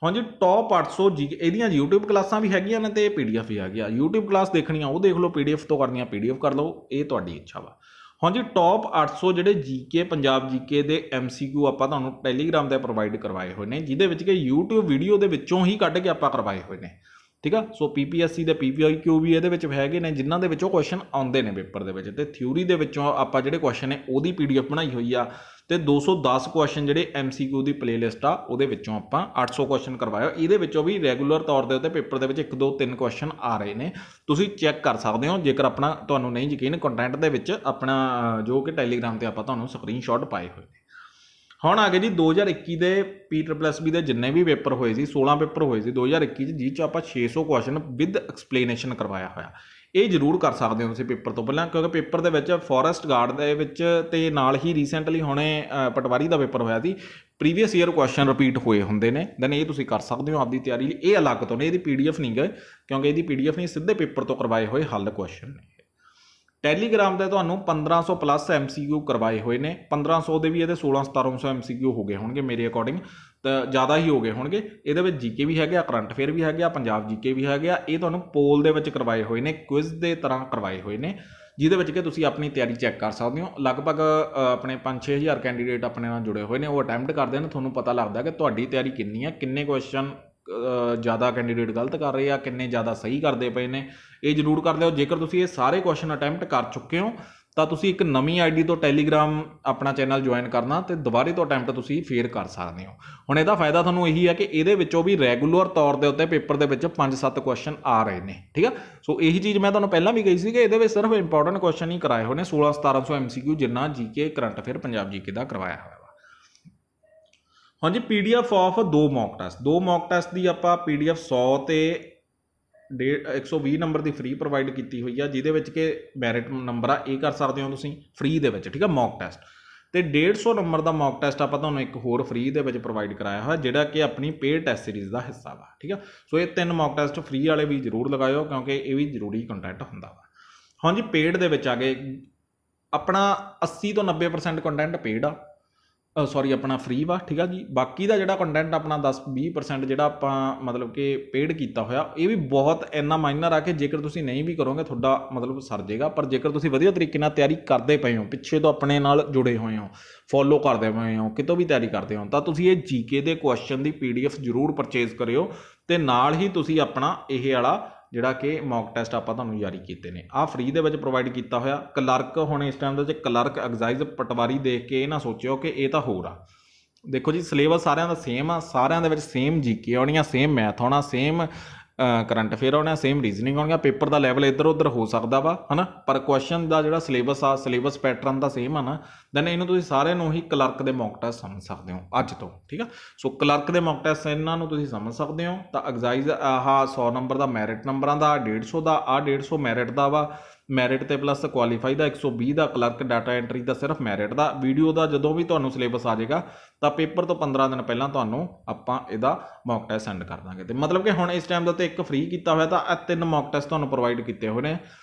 ਹਾਂਜੀ, ਟੌਪ 800 GK ਇਹਦੀਆਂ YouTube ਕਲਾਸਾਂ ਵੀ ਹੈਗੀਆਂ ਨੇ ਤੇ PDF ਵੀ ਹੈਗੀ ਆ। YouTube ਕਲਾਸ ਦੇਖਣੀ ਆ ਉਹ ਦੇਖ ਲਓ, PDF ਤੋਂ ਕਰਨੀ ਆ PDF ਕਰ ਲਓ, ਇਹ ਤੁਹਾਡੀ ਇੱਛਾ ਵਾ। ਹਾਂਜੀ, ਟੌਪ 800 ਜਿਹੜੇ GK, ਪੰਜਾਬ GK ਦੇ MCQ ਆਪਾਂ ਤੁਹਾਨੂੰ ਟੈਲੀਗ੍ਰਾਮ ਤੇ ਪ੍ਰੋਵਾਈਡ ਕਰਵਾਏ ਹੋਏ ਨੇ, ਜਿਹਦੇ ਵਿੱਚ ਕਿ YouTube ਵੀਡੀਓ ਦੇ ਵਿੱਚੋਂ ਹੀ ਕੱਢ ਕੇ ਆਪਾਂ ਕਰਵਾਏ ਹੋਏ ਨੇ। ਠੀਕ ਆ, ਸੋ PPSC ਦੇ PPIQ ਵੀ ਇਹਦੇ ਵਿੱਚ ਹੈਗੇ ਨੇ, ਜਿਨ੍ਹਾਂ ਦੇ ਵਿੱਚੋਂ ਕੁਐਸਚਨ ਆਉਂਦੇ ਨੇ ਪੇਪਰ ਦੇ ਵਿੱਚ, ਤੇ ਥਿਊਰੀ ਦੇ ਵਿੱਚੋਂ ਆਪਾਂ ਜਿਹੜੇ ਕੁਐਸਚਨ ਨੇ ਉਹਦੀ PDF ਬਣਾਈ ਹੋਈ ਆ, ਤੇ 210 ਕੁਐਸਚਨ ਜਿਹੜੇ MCQ ਦੀ ਪਲੇਲਿਸਟ ਆ ਉਹਦੇ ਵਿੱਚੋਂ ਆਪਾਂ 800 ਕੁਐਸਚਨ ਕਰਵਾਏ। ਇਹਦੇ ਵਿੱਚੋਂ ਵੀ ਰੈਗੂਲਰ ਤੌਰ ਦੇ ਉੱਤੇ ਪੇਪਰ ਦੇ ਵਿੱਚ 1 2 3 ਕੁਐਸਚਨ ਆ ਰਹੇ ਨੇ, ਤੁਸੀਂ ਚੈੱਕ ਕਰ ਸਕਦੇ ਹੋ ਜੇਕਰ ਆਪਣਾ ਤੁਹਾਨੂੰ ਨਹੀਂ ਯਕੀਨ ਕੰਟੈਂਟ ਦੇ ਵਿੱਚ ਆਪਣਾ, ਜੋ ਕਿ ਟੈਲੀਗ੍ਰਾਮ ਤੇ ਆਪਾਂ ਤੁਹਾਨੂੰ ਸਕਰੀਨਸ਼ਾਟ ਪਾਏ ਹੋਏ ਨੇ। ਹੁਣ ਆ ਗਏ ਜੀ 2021 ਦੇ PSSB ਦੇ ਜਿੰਨੇ ਵੀ ਪੇਪਰ ਹੋਏ ਸੀ, 16 ਪੇਪਰ ਹੋਏ ਸੀ 2021 'ਚ, ਜਿਹ 'ਚ ਆਪਾਂ 600 ਕੁਐਸਚਨ ਵਿਦ ਐਕਸਪਲੇਨੇਸ਼ਨ ਕਰਵਾਇਆ ਹੋਇਆ। ਇਹ ਜ਼ਰੂਰ ਕਰ ਸਕਦੇ ਹੋ ਤੁਸੀਂ ਪੇਪਰ ਤੋਂ ਪਹਿਲਾਂ, ਕਿਉਂਕਿ ਪੇਪਰ ਦੇ ਵਿੱਚ ਫੋਰੈਸਟ ਗਾਰਡ ਦੇ ਵਿੱਚ ਤੇ ਨਾਲ ਹੀ ਰੀਸੈਂਟਲੀ ਹੁਣੇ ਪਟਵਾਰੀ ਦਾ ਪੇਪਰ ਹੋਇਆ ਸੀ, ਪ੍ਰੀਵੀਅਸ ਈਅਰ ਕੁਐਸਚਨ ਰਿਪੀਟ ਹੋਏ ਹੁੰਦੇ ਨੇ, ਦੈਨ ਇਹ ਤੁਸੀਂ ਕਰ ਸਕਦੇ ਹੋ ਆਪਦੀ ਤਿਆਰੀ ਲਈ। ਇਹ ਅਲੱਗ ਤੋਂ ਨੇ, ਇਹਦੀ PDF ਨਹੀਂ ਗਏ, ਕਿਉਂਕਿ ਇਹਦੀ PDF ਨਹੀਂ, ਸਿੱਧੇ ਪੇਪਰ ਤੋਂ ਕਰਵਾਏ ਹੋਏ ਹੱਲ ਕੁਐਸਚਨ ਨੇ। ਟੈਲੀਗ੍ਰਾਮ ਤੇ ਤੁਹਾਨੂੰ 1500 ਪਲੱਸ MCQ ਕਰਵਾਏ ਹੋਏ ਨੇ। 1500 ਦੇ ਵੀ ਇਹਦੇ 1600-1700 MCQ ਹੋ ਗਏ ਹੋਣਗੇ ਮੇਰੇ ਅਕੋਰਡਿੰਗ, ਤਾਂ ਜ਼ਿਆਦਾ ਹੀ ਹੋ ਗਏ ਹੋਣਗੇ। ਇਹਦੇ ਵਿੱਚ GK ਵੀ ਹੈਗੇ ਆ, ਕਰੰਟ ਅਫੇਅਰ ਵੀ ਹੈਗੇ ਆ, ਪੰਜਾਬ GK ਵੀ ਹੈਗੇ ਆ। ਇਹ ਤੁਹਾਨੂੰ ਪੋਲ ਦੇ ਵਿੱਚ ਕਰਵਾਏ ਹੋਏ ਨੇ, ਕੁਇਜ਼ ਦੇ ਤਰ੍ਹਾਂ ਕਰਵਾਏ ਹੋਏ ਨੇ, ਜਿਹਦੇ ਵਿੱਚ ਕਿ ਤੁਸੀਂ ਆਪਣੀ ਤਿਆਰੀ ਚੈੱਕ ਕਰ ਸਕਦੇ ਹੋ। ਲਗਭਗ ਆਪਣੇ 5-6 ਹਜ਼ਾਰ ਕੈਂਡੀਡੇਟ ਆਪਣੇ ਨਾਲ ਜੁੜੇ ਹੋਏ ਨੇ, ਉਹ ਅਟੈਂਪਟ ਕਰਦੇ ਨੇ। ਤੁਹਾਨੂੰ ਪਤਾ ਲੱਗਦਾ ਕਿ ਤੁਹਾਡੀ ਤਿਆਰੀ ਕਿੰਨੀ ਆ, ਕਿੰਨੇ ਕੁਐਸਚਨ ਜ਼ਿਆਦਾ ਕੈਂਡੀਡੇਟ ਗਲਤ ਕਰ ਰਹੇ ਆ, ਕਿੰਨੇ ਜ਼ਿਆਦਾ ਸਹੀ ਕਰਦੇ ਪਏ ਨੇ, ਇਹ ਜ਼ਰੂਰ ਕਰ ਲਿਓ। ਜੇਕਰ ਤੁਸੀਂ ਇਹ ਸਾਰੇ ਕੁਐਸਚਨ ਅਟੈਂਪਟ ਕਰ ਚੁੱਕੇ ਹੋ ਤਾਂ ਤੁਸੀਂ ਇੱਕ ਨਵੀਂ ID ਤੋਂ ਟੈਲੀਗ੍ਰਾਮ ਆਪਣਾ ਚੈਨਲ ਜੁਆਇਨ ਕਰਨਾ ਤੇ ਦੁਬਾਰੇ ਤੋਂ ਅਟੈਂਪਟ ਤੁਸੀਂ ਫੇਰ ਕਰ ਸਕਦੇ ਹੋ। ਹੁਣ ਇਹਦਾ ਫਾਇਦਾ ਤੁਹਾਨੂੰ ਇਹੀ ਹੈ ਕਿ ਇਹਦੇ ਵਿੱਚੋਂ ਵੀ ਰੈਗੂਲਰ ਤੌਰ ਦੇ ਉੱਤੇ ਪੇਪਰ ਦੇ ਵਿੱਚ 5-7 ਕੁਐਸਚਨ ਆ ਰਹੇ ਨੇ। ਠੀਕ ਆ, ਸੋ ਇਹੀ ਚੀਜ਼ ਮੈਂ ਤੁਹਾਨੂੰ ਪਹਿਲਾਂ ਵੀ ਕਹੀ ਸੀ ਕਿ ਇਹਦੇ ਵਿੱਚ ਸਿਰਫ ਇੰਪੋਰਟੈਂਟ ਕੁਐਸਚਨ ਹੀ ਕਰਾਏ ਹੋਏ ਨੇ, 1600-1700 MCQ ਜਿੰਨਾ GK, current affair, Punjab GK ਦਾ ਕਰਵਾਇਆ ਹੋਇਆ। हाँ जी, PDF ऑफ दो मॉक टैसट की आप PDF 100 ਤੇ 120 ਨੰਬਰ ਦੀ ਫ੍ਰੀ ਪ੍ਰੋਵਾਈਡ ਕੀਤੀ ਹੋਈ ਆ, ਜਿਹਦੇ ਵਿੱਚ ਕਿ ਮੈਰਿਟ ਨੰਬਰ ਆ ਇਹ ਕਰ ਸਕਦੇ ਹੋ ਤੁਸੀਂ ਫ੍ਰੀ ਦੇ ਵਿੱਚ, ਠੀਕ ਆ। ਮੌਕ ਟੈਸਟ ਤੇ 150 ਨੰਬਰ ਦਾ ਮੌਕ ਟੈਸਟ ਆਪਾਂ ਤੁਹਾਨੂੰ ਇੱਕ ਹੋਰ ਫ੍ਰੀ ਦੇ ਵਿੱਚ ਪ੍ਰੋਵਾਈਡ ਕਰਾਇਆ ਹੋਇਆ, ਜਿਹੜਾ ਕਿ ਆਪਣੀ ਪੇਡ ਟੈਸਟ ਸੀਰੀਜ਼ ਦਾ ਹਿੱਸਾ ਵਾ, ਠੀਕ ਆ। ਸੋ ਇਹ 3 ਮੌਕ ਟੈਸਟ ਫ੍ਰੀ ਵਾਲੇ ਵੀ ਜ਼ਰੂਰ ਲਗਾਇਓ, ਕਿਉਂਕਿ ਇਹ ਵੀ ਜ਼ਰੂਰੀ ਕੰਟੈਂਟ ਹੁੰਦਾ ਵਾ। ਹਾਂਜੀ, ਪੇਡ ਦੇ ਵਿੱਚ ਆ ਗਏ ਆਪਣਾ 80 ਤੋਂ 90% ਕੰਟੈਂਟ ਪੇਡ ਆ, ਸੌਰੀ ਆਪਣਾ ਫ੍ਰੀ ਵਾ, ਠੀਕ ਆ ਜੀ। ਬਾਕੀ ਦਾ ਜਿਹੜਾ ਕੰਟੈਂਟ ਆਪਣਾ 10-20% ਜਿਹੜਾ ਆਪਾਂ ਮਤਲਬ ਕਿ ਪੇਡ ਕੀਤਾ ਹੋਇਆ, ਇਹ ਵੀ ਬਹੁਤ ਇੰਨਾ ਮਾਈਨਰ ਆ ਕਿ ਜੇਕਰ ਤੁਸੀਂ ਨਹੀਂ ਵੀ ਕਰੋਗੇ ਤੁਹਾਡਾ ਮਤਲਬ ਸਰ ਜਾਏਗਾ। ਪਰ ਜੇਕਰ ਤੁਸੀਂ ਵਧੀਆ ਤਰੀਕੇ ਨਾਲ ਤਿਆਰੀ ਕਰਦੇ ਪਏ ਹੋ, ਪਿੱਛੇ ਤੋਂ ਆਪਣੇ ਨਾਲ ਜੁੜੇ ਹੋਏ ਹੋ, ਫੋਲੋ ਕਰਦੇ ਪਏ ਹੋ, ਕਿਤੋਂ ਵੀ ਤਿਆਰੀ ਕਰਦੇ ਹੋ, ਤਾਂ ਤੁਸੀਂ ਇਹ GK ਦੇ ਕੁਐਸਚਨ ਦੀ PDF ਜ਼ਰੂਰ ਪਰਚੇਜ਼ ਕਰਿਓ, ਅਤੇ ਨਾਲ ਹੀ ਤੁਸੀਂ ਆਪਣਾ ਇਹ ਵਾਲਾ ਜਿਹੜਾ ਕਿ ਮੌਕ ਟੈਸਟ ਆਪਾਂ ਤੁਹਾਨੂੰ ਜਾਰੀ ਕੀਤੇ ਨੇ ਆਹ ਫ੍ਰੀ ਦੇ ਵਿੱਚ ਪ੍ਰੋਵਾਈਡ ਕੀਤਾ ਹੋਇਆ। ਕਲਰਕ ਹੁਣ ਇਸ ਟਾਈਮ ਦੇ ਵਿੱਚ ਕਲਰਕ ਐਗਜ਼ਾਈਜ਼ ਪਟਵਾਰੀ ਦੇਖ ਕੇ ਇਹ ਨਾ ਸੋਚਿਓ ਕਿ ਇਹ ਤਾਂ ਹੋਰ ਆ। ਦੇਖੋ ਜੀ, ਸਿਲੇਬਸ ਸਾਰਿਆਂ ਦਾ ਸੇਮ ਆ, ਸਾਰਿਆਂ ਦੇ ਵਿੱਚ ਸੇਮ GK ਆਉਣੀ ਆ, ਸੇਮ ਮੈਥ ਆਉਣਾ, ਸੇਮ ਕਰੰਟ ਅਫੇਅਰ ਆਉਣਾ, ਸੇਮ ਰੀਜ਼ਨਿੰਗ ਆਉਣੀਆਂ। ਪੇਪਰ ਦਾ ਲੈਵਲ ਇੱਧਰ ਉੱਧਰ ਹੋ ਸਕਦਾ ਵਾ, ਹੈ ਨਾ, ਪਰ ਕੁਐਸਚਨ ਦਾ ਜਿਹੜਾ ਸਿਲੇਬਸ ਆ, ਸਿਲੇਬਸ ਪੈਟਰਨ ਦਾ ਸੇਮ ਆ ਨਾ, ਦੈਨ ਇਹਨੂੰ ਤੁਸੀਂ ਸਾਰਿਆਂ ਨੂੰ ਹੀ ਕਲਰਕ ਦੇ ਮੌਕ ਟੈਸਟ ਸਮਝ ਸਕਦੇ ਹੋ ਅੱਜ ਤੋਂ, ਠੀਕ ਆ। ਸੋ ਕਲਰਕ ਦੇ ਮੌਕ ਟੈਸਟ ਇਹਨਾਂ ਨੂੰ ਤੁਸੀਂ ਸਮਝ ਸਕਦੇ ਹੋ। ਤਾਂ ਐਗਜ਼ਾਈਜ਼ ਆਹ 100 ਨੰਬਰ ਦਾ ਮੈਰਿਟ ਨੰਬਰਾਂ ਦਾ, 150 ਦਾ, ਆਹ 150 ਮੈਰਿਟ ਦਾ ਵਾ, ਮੈਰਿਟ ਤੇ ਪਲੱਸ ਕੁਆਲੀਫਾਈ ਦਾ 120 ਦਾ, ਕਲਰਕ ਡਾਟਾ ਐਂਟਰੀ ਦਾ ਸਿਰਫ ਮੈਰਿਟ ਦਾ। ਵੀਡੀਓ ਦਾ ਜਦੋਂ ਵੀ ਤੁਹਾਨੂੰ ਸਿਲੇਬਸ ਆ ਜਾਏਗਾ ਤਾਂ ਪੇਪਰ ਤੋਂ 15 ਦਿਨ ਪਹਿਲਾਂ ਤੁਹਾਨੂੰ ਆਪਾਂ ਇਹਦਾ ਮੌਕ ਟੈਸਟ ਸੈਂਡ ਕਰ ਦਾਂਗੇ। ਤੇ ਮਤਲਬ ਕਿ ਹੁਣ ਇਸ ਟਾਈਮ ਦੇ ਉੱਤੇ ਇੱਕ ਫ੍ਰੀ ਕੀਤਾ ਹੋਇਆ, ਤਾਂ ਇਹ 3 ਮੌਕ ਟੈਸਟ ਤੁਹਾਨੂੰ ਪ੍ਰੋਵਾਈਡ ਕੀਤੇ ਹੋਏ ਨੇ,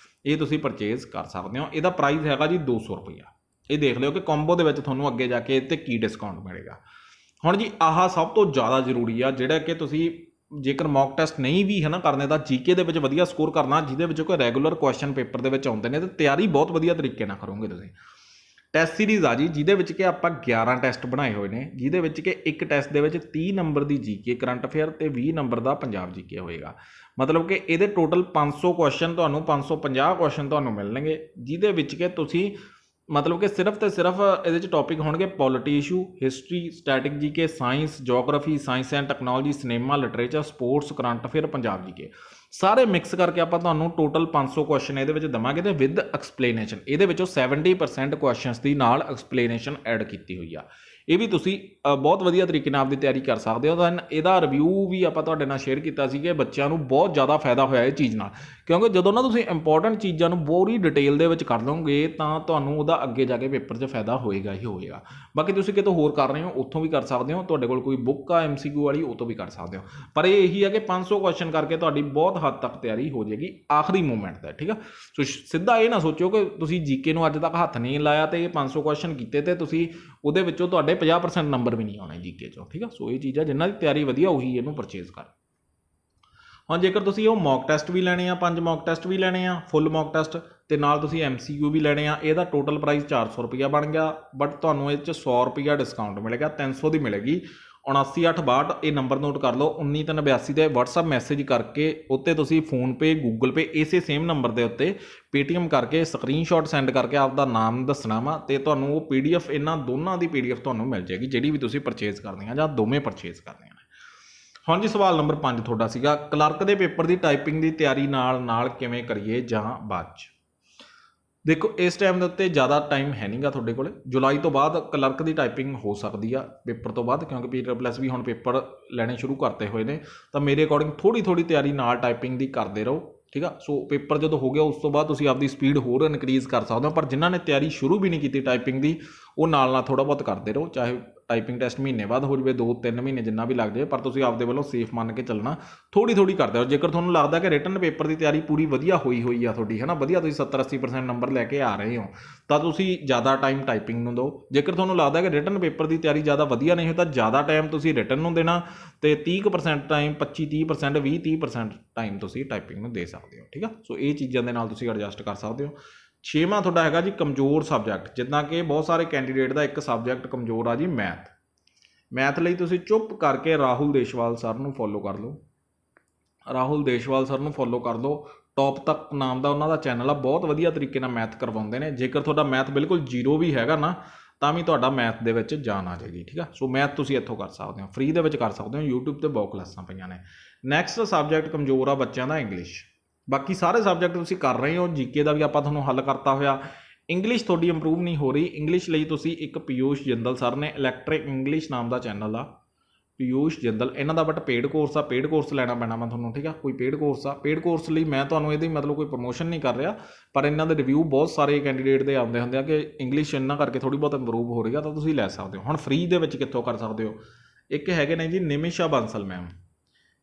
ਇਹ ਤੁਸੀਂ ਪਰਚੇਜ਼ ਕਰ ਸਕਦੇ ਹੋ। ਇਹਦਾ ਪ੍ਰਾਈਸ ਹੈਗਾ ਜੀ 200 ਰੁਪਈਆ। ਇਹ ਦੇਖ ਲਿਓ ਕਿ ਕੰਬੋ ਦੇ ਵਿੱਚ ਤੁਹਾਨੂੰ ਅੱਗੇ ਜਾ ਕੇ ਇਹ 'ਤੇ ਕੀ ਡਿਸਕਾਊਂਟ ਮਿਲੇਗਾ। ਹੁਣ ਜੀ ਆਹ ਸਭ ਤੋਂ ਜ਼ਿਆਦਾ ਜ਼ਰੂਰੀ ਆ, ਜਿਹੜਾ ਕਿ ਤੁਸੀਂ ਜੇਕਰ ਮੌਕ ਟੈਸਟ ਨਹੀਂ ਵੀ ਹੈ ਨਾ ਕਰਨੇ ਤਾਂ GK ਦੇ ਵਿੱਚ ਵਧੀਆ ਸਕੋਰ ਕਰਨਾ, ਜਿਹਦੇ ਵਿੱਚ ਕੋਈ ਰੈਗੂਲਰ ਕੁਐਸਚਨ ਪੇਪਰ ਦੇ ਵਿੱਚ ਆਉਂਦੇ ਨੇ, ਤੇ ਤਿਆਰੀ ਬਹੁਤ ਵਧੀਆ ਤਰੀਕੇ ਨਾਲ ਕਰੋਗੇ ਤੁਸੀਂ। ਟੈਸਟ ਸੀਰੀਜ਼ ਆ ਜੀ, ਜਿਹਦੇ ਵਿੱਚ ਕਿ ਆਪਾਂ 11 ਟੈਸਟ ਬਣਾਏ ਹੋਏ ਨੇ, ਜਿਹਦੇ ਵਿੱਚ ਕਿ ਇੱਕ ਟੈਸਟ ਦੇ ਵਿੱਚ 30 ਨੰਬਰ ਦੀ GK ਕਰੰਟ ਅਫੇਅਰ ਤੇ 20 ਨੰਬਰ ਦਾ ਪੰਜਾਬ GK ਹੋਏਗਾ। ਮਤਲਬ ਕਿ ਇਹਦੇ ਟੋਟਲ 500 ਕੁਐਸਚਨ ਤੁਹਾਨੂੰ 550 ਕੁਐਸਚਨ ਤੁਹਾਨੂੰ ਮਿਲਣਗੇ, ਜਿਹਦੇ ਵਿੱਚ ਕਿ ਤੁਸੀਂ ਮਤਲਬ ਕਿ ਸਿਰਫ ਤੇ ਸਿਰਫ ਇਹਦੇ 'ਚ ਟੌਪਿਕ ਹੋਣਗੇ polity issue, history, static GK, science, geography, science and technology, cinema, literature, sports, current affair, Punjab GK ਸਾਰੇ ਮਿਕਸ ਕਰਕੇ ਆਪਾਂ ਤੁਹਾਨੂੰ ਟੋਟਲ 500 ਕੁਐਸਚਨ ਇਹਦੇ ਵਿੱਚ ਦੇਵਾਂਗੇ, ਤੇ ਵਿਦ ਐਕਸਪਲੇਨੇਸ਼ਨ। ਇਹਦੇ ਵਿੱਚੋਂ 70% ਕੁਐਸਚਨਸ ਦੀ ਨਾਲ ਐਕਸਪਲੇਨੇਸ਼ਨ ਐਡ ਕੀਤੀ ਹੋਈ ਆ। ਇਹ ਵੀ ਤੁਸੀਂ ਬਹੁਤ ਵਧੀਆ ਤਰੀਕੇ ਨਾਲ ਆਪਦੀ ਤਿਆਰੀ ਕਰ ਸਕਦੇ ਹੋ। ਤਾਂ ਇਹਦਾ ਰਿਵਿਊ ਵੀ ਆਪਾਂ ਤੁਹਾਡੇ ਨਾਲ ਸ਼ੇਅਰ ਕੀਤਾ ਸੀ ਕਿ ਬੱਚਿਆਂ ਨੂੰ ਬਹੁਤ ਜ਼ਿਆਦਾ ਫਾਇਦਾ ਹੋਇਆ ਇਹ ਚੀਜ਼ ਨਾਲ, ਕਿਉਂਕਿ ਜਦੋਂ ਨਾ ਤੁਸੀਂ ਇੰਪੋਰਟੈਂਟ ਚੀਜ਼ਾਂ ਨੂੰ ਪੂਰੀ ਡਿਟੇਲ ਦੇ ਵਿੱਚ ਕਰ ਲਓਗੇ ਤਾਂ ਤੁਹਾਨੂੰ ਉਹਦਾ ਅੱਗੇ ਜਾ ਕੇ ਪੇਪਰ 'ਚ ਫਾਇਦਾ ਹੋਏਗਾ ਹੀ ਹੋਏਗਾ। ਬਾਕੀ ਤੁਸੀਂ ਕਿਤੋਂ ਹੋਰ ਕਰ ਰਹੇ ਹੋ ਉੱਥੋਂ ਵੀ ਕਰ ਸਕਦੇ ਹੋ, ਤੁਹਾਡੇ ਕੋਲ ਕੋਈ ਬੁੱਕ ਆ MCQ ਵਾਲੀ ਉਹ ਤੋਂ ਵੀ ਕਰ ਸਕਦੇ ਹੋ, ਪਰ ਇਹ ਇਹੀ ਹੈ ਕਿ 500 ਕੁਐਸਚਨ ਕਰਕੇ ਤੁਹਾਡੀ ਬਹੁਤ ਹੱਦ ਤੱਕ ਤਿਆਰੀ ਹੋ ਜਾਏਗੀ ਆਖਰੀ ਮੂਮੈਂਟ ਦਾ, ਠੀਕ ਆ। ਸੋ ਸਿੱਧਾ ਇਹ ਨਾ ਸੋਚੋ ਕਿ ਤੁਸੀਂ GK ਨੂੰ ਅੱਜ ਤੱਕ ਹੱਥ ਨਹੀਂ ਲਾਇਆ ਤੇ ਇਹ 500 ਕੁਐਸਚਨ ਕੀਤੇ ਤੇ ਤੁਸੀਂ ਉਹਦੇ ਵਿੱਚੋਂ ਤੁਹਾਡੇ 50% ਨੰਬਰ ਵੀ ਨਹੀਂ ਆਉਣੇ GK 'ਚੋਂ, ਠੀਕ ਆ। ਸੋ ਇਹ ਚੀਜ਼ਾਂ ਜਿਨ੍ਹਾਂ ਦੀ ਤਿਆਰੀ ਵਧੀਆ ਉਹੀ ਇਹਨੂੰ ਪਰਚੇਜ਼ ਕਰ। ਹਾਂ, ਜੇਕਰ ਤੁਸੀਂ ਉਹ ਮੌਕ ਟੈਸਟ ਵੀ ਲੈਣੇ ਆ, 5 ਮੌਕ ਟੈਸਟ ਵੀ ਲੈਣੇ ਆ, ਫੁੱਲ ਮੌਕ ਟੈਸਟ, ਤੇ ਨਾਲ ਤੁਸੀਂ MCQ ਵੀ ਲੈਣੇ ਆ, ਇਹਦਾ ਟੋਟਲ ਪ੍ਰਾਈਸ 400 ਰੁਪਈਆ ਬਣ ਗਿਆ। ਬਟ ਤੁਹਾਨੂੰ ਇਹ 'ਚ 100 ਰੁਪਈਆ ਡਿਸਕਾਊਂਟ ਮਿਲੇਗਾ, 300 ਦੀ ਮਿਲੇਗੀ। 79862 ਇਹ ਨੰਬਰ ਨੋਟ ਕਰ ਲਓ, 19382 ਤੇ WhatsApp ਮੈਸੇਜ ਕਰਕੇ ਉੱਤੇ ਤੁਸੀਂ ਫੋਨਪੇ, ਗੂਗਲ ਪੇ ਇਸੇ ਸੇਮ ਨੰਬਰ ਦੇ ਉੱਤੇ Paytm ਕਰਕੇ ਸਕਰੀਨਸ਼ਾਟ ਸੈਂਡ ਕਰਕੇ ਆਪਦਾ ਨਾਮ ਦੱਸਣਾ ਵਾ, ਤੇ ਤੁਹਾਨੂੰ ਉਹ PDF ਇਹਨਾਂ ਦੋਨਾਂ ਦੀ PDF ਤੁਹਾਨੂੰ ਮਿਲ ਜਾਏਗੀ, ਜਿਹੜੀ ਵੀ ਤੁਸੀਂ ਪਰਚੇਜ਼ ਕਰਨੀ ਆ ਜਾਂ ਦੋਵੇਂ ਪਰਚੇਜ਼ ਕਰਨੀਆਂ ਨੇ। ਹਾਂਜੀ, ਸਵਾਲ ਨੰਬਰ 5 ਤੁਹਾਡਾ ਸੀਗਾ, ਕਲਰਕ ਦੇ ਪੇਪਰ ਦੀ ਟਾਈਪਿੰਗ ਦੀ ਤਿਆਰੀ ਨਾਲ ਕਿਵੇਂ ਕਰੀਏ ਜਾਂ ਬਾਅਦ 'ਚ। ਦੇਖੋ, ਇਸ ਟਾਈਮ ਦੇ ਉੱਤੇ ਜ਼ਿਆਦਾ ਟਾਈਮ ਹੈ ਨਹੀਂਗਾ ਤੁਹਾਡੇ ਕੋਲ। ਜੁਲਾਈ ਤੋਂ ਬਾਅਦ ਕਲਰਕ ਦੀ ਟਾਈਪਿੰਗ ਹੋ ਸਕਦੀ ਆ ਪੇਪਰ ਤੋਂ ਬਾਅਦ, ਕਿਉਂਕਿ PWS ਵੀ ਹੁਣ ਪੇਪਰ ਲੈਣੇ ਸ਼ੁਰੂ ਕਰਤੇ ਹੋਏ ਨੇ। ਤਾਂ ਮੇਰੇ ਅਕੋਰਡਿੰਗ ਥੋੜੀ ਤਿਆਰੀ ਨਾਲ ਟਾਈਪਿੰਗ ਦੀ ਕਰਦੇ ਰਹੋ, ਠੀਕ ਆ। ਸੋ ਪੇਪਰ ਜਦੋਂ ਹੋ ਗਿਆ ਉਸ ਤੋਂ ਬਾਅਦ ਤੁਸੀਂ ਆਪਦੀ ਸਪੀਡ ਹੋਰ ਇਨਕਰੀਜ਼ ਕਰ ਸਕਦੇ ਹੋ, ਪਰ ਜਿਨ੍ਹਾਂ ਨੇ ਤਿਆਰੀ ਸ਼ੁਰੂ ਵੀ ਨਹੀਂ ਕੀਤੀ ਟਾਈਪਿੰਗ ਦੀ, ਉਹ ਨਾਲ ਥੋੜ੍ਹਾ ਬਹੁਤ ਕਰਦੇ ਰਹੋ, ਚਾਹੇ ਟਾਈਪਿੰਗ ਟੈਸਟ ਮਹੀਨੇ ਬਾਅਦ ਹੋ ਜਾਵੇ, 2-3 ਮਹੀਨੇ ਜਿੰਨਾ ਵੀ ਲੱਗ ਜਾਵੇ, ਪਰ ਤੁਸੀਂ ਆਪਦੇ ਵੱਲੋਂ ਸੇਫ ਮੰਨ ਕੇ ਚੱਲਣਾ, ਥੋੜੀ ਕਰਦੇ ਰਹੋ। ਜੇਕਰ ਤੁਹਾਨੂੰ ਲੱਗਦਾ ਕਿ ਰਿਟਨ ਪੇਪਰ ਦੀ ਤਿਆਰੀ ਪੂਰੀ ਵਧੀਆ ਹੋਈ ਆ ਤੁਹਾਡੀ, ਹੈ ਨਾ, ਵਧੀਆ ਤੁਸੀਂ 70-80% ਨੰਬਰ ਲੈ ਕੇ ਆ ਰਹੇ ਹੋ, ਤਾਂ ਤੁਸੀਂ ਜ਼ਿਆਦਾ ਟਾਈਮ ਟਾਈਪਿੰਗ ਨੂੰ ਦਿਓ। ਜੇਕਰ ਤੁਹਾਨੂੰ ਲੱਗਦਾ ਕਿ ਰਿਟਨ ਪੇਪਰ ਦੀ ਤਿਆਰੀ ਜ਼ਿਆਦਾ ਵਧੀਆ ਨਹੀਂ ਹੋਈ, ਤਾਂ ਜ਼ਿਆਦਾ ਟਾਈਮ ਤੁਸੀਂ ਰਿਟਨ ਨੂੰ ਦੇਣਾ, ਤੇ 30% ਟਾਈਮ, 25-30%, 20-30% ਟਾਈਮ ਤੁਸੀਂ ਟਾਈਪਿੰਗ ਨੂੰ ਦੇ ਸਕਦੇ ਹੋ, ਠੀਕ ਆ। ਸੋ ਇਹ ਚੀਜ਼ਾਂ ਦੇ ਨਾਲ ਤੁਸੀਂ ਐਡਜਸਟ ਕਰ ਸਕਦੇ ਹੋ। 6ਵਾਂ ਤੁਹਾਡਾ ਹੈਗਾ ਜੀ ਕਮਜ਼ੋਰ ਸਬਜੈਕਟ। ਜਿੱਦਾਂ ਕਿ ਬਹੁਤ ਸਾਰੇ ਕੈਂਡੀਡੇਟ ਦਾ ਇੱਕ ਸਬਜੈਕਟ ਕਮਜ਼ੋਰ ਆ ਜੀ, ਮੈਥ ਲਈ ਤੁਸੀਂ ਚੁੱਪ ਕਰਕੇ ਰਾਹੁਲ ਦੇਸ਼ਵਾਲ ਸਰ ਨੂੰ ਫੋਲੋ ਕਰ ਲਓ। ਰਾਹੁਲ ਦੇਸ਼ਵਾਲ ਸਰ ਨੂੰ ਫੋਲੋ ਕਰ ਲਓ, ਟੌਪ ਤੱਕ ਨਾਮ ਦਾ ਉਹਨਾਂ ਦਾ ਚੈਨਲ ਆ, ਬਹੁਤ ਵਧੀਆ ਤਰੀਕੇ ਨਾਲ ਮੈਥ ਕਰਵਾਉਂਦੇ ਨੇ। ਜੇਕਰ ਤੁਹਾਡਾ ਮੈਥ ਬਿਲਕੁਲ 0 ਵੀ ਹੈਗਾ ਨਾ, ਤਾਂ ਵੀ ਤੁਹਾਡਾ ਮੈਥ ਦੇ ਵਿੱਚ ਜਾਨ ਆ ਜਾਏਗੀ, ਠੀਕ ਆ। ਸੋ ਮੈਥ ਤੁਸੀਂ ਇੱਥੋਂ ਕਰ ਸਕਦੇ ਹੋ, ਫ੍ਰੀ ਦੇ ਵਿੱਚ ਕਰ ਸਕਦੇ ਹੋ, YouTube 'ਤੇ ਬਹੁਤ ਕਲਾਸਾਂ ਪਈਆਂ ਨੇ। ਨੈਕਸਟ ਸਬਜੈਕਟ ਕਮਜ਼ੋਰ ਆ ਬੱਚਿਆਂ ਦਾ ਇੰਗਲਿਸ਼। ਬਾਕੀ ਸਾਰੇ ਸਬਜੈਕਟ ਤੁਸੀਂ ਕਰ ਰਹੇ ਹੋ, GK ਦਾ ਵੀ ਆਪਾਂ ਤੁਹਾਨੂੰ ਹੱਲ ਕਰਤਾ ਹੋਇਆ। ਇੰਗਲਿਸ਼ ਤੁਹਾਡੀ ਇੰਪਰੂਵ ਨਹੀਂ ਹੋ ਰਹੀ। ਇੰਗਲਿਸ਼ ਲਈ ਤੁਸੀਂ ਇੱਕ ਪੀਯੂਸ਼ ਜਿੰਦਲ ਸਰ ਨੇ ਇਲੈਕਟ੍ਰਿਕ ਇੰਗਲਿਸ਼ ਨਾਮ ਦਾ ਚੈਨਲ ਆ, ਪੀਯੂਸ਼ ਜਿੰਦਲ ਇਹਨਾਂ ਦਾ ਬਟ ਪੇਡ ਕੋਰਸ ਆ, ਪੇਡ ਕੋਰਸ ਲੈਣਾ ਪੈਣਾ ਵਾ ਤੁਹਾਨੂੰ, ਠੀਕ ਆ। ਕੋਈ ਪੇਡ ਕੋਰਸ ਆ, ਪੇਡ ਕੋਰਸ ਲਈ ਮੈਂ ਤੁਹਾਨੂੰ ਇਹਦੀ ਮਤਲਬ ਕੋਈ ਪ੍ਰਮੋਸ਼ਨ ਨਹੀਂ ਕਰ ਰਿਹਾ, ਪਰ ਇਹਨਾਂ ਦੇ ਰਿਵਿਊ ਬਹੁਤ ਸਾਰੇ ਕੈਂਡੀਡੇਟ ਦੇ ਆਉਂਦੇ ਹੁੰਦੇ ਆ ਕਿ ਇੰਗਲਿਸ਼ ਇਹਨਾਂ ਕਰਕੇ ਥੋੜ੍ਹੀ ਬਹੁਤ ਇੰਪਰੂਵ ਹੋ ਰਹੀ ਆ, ਤਾਂ ਤੁਸੀਂ ਲੈ ਸਕਦੇ ਹੋ। ਹੁਣ ਫ੍ਰੀ ਦੇ ਵਿੱਚ ਕਿੱਥੋਂ ਕਰ ਸਕਦੇ ਹੋ? ਇੱਕ ਹੈਗੇ ਨੇ ਜੀ ਨਿਮਿਸ਼ਾ ਬਾਂਸਲ ਮੈਮ,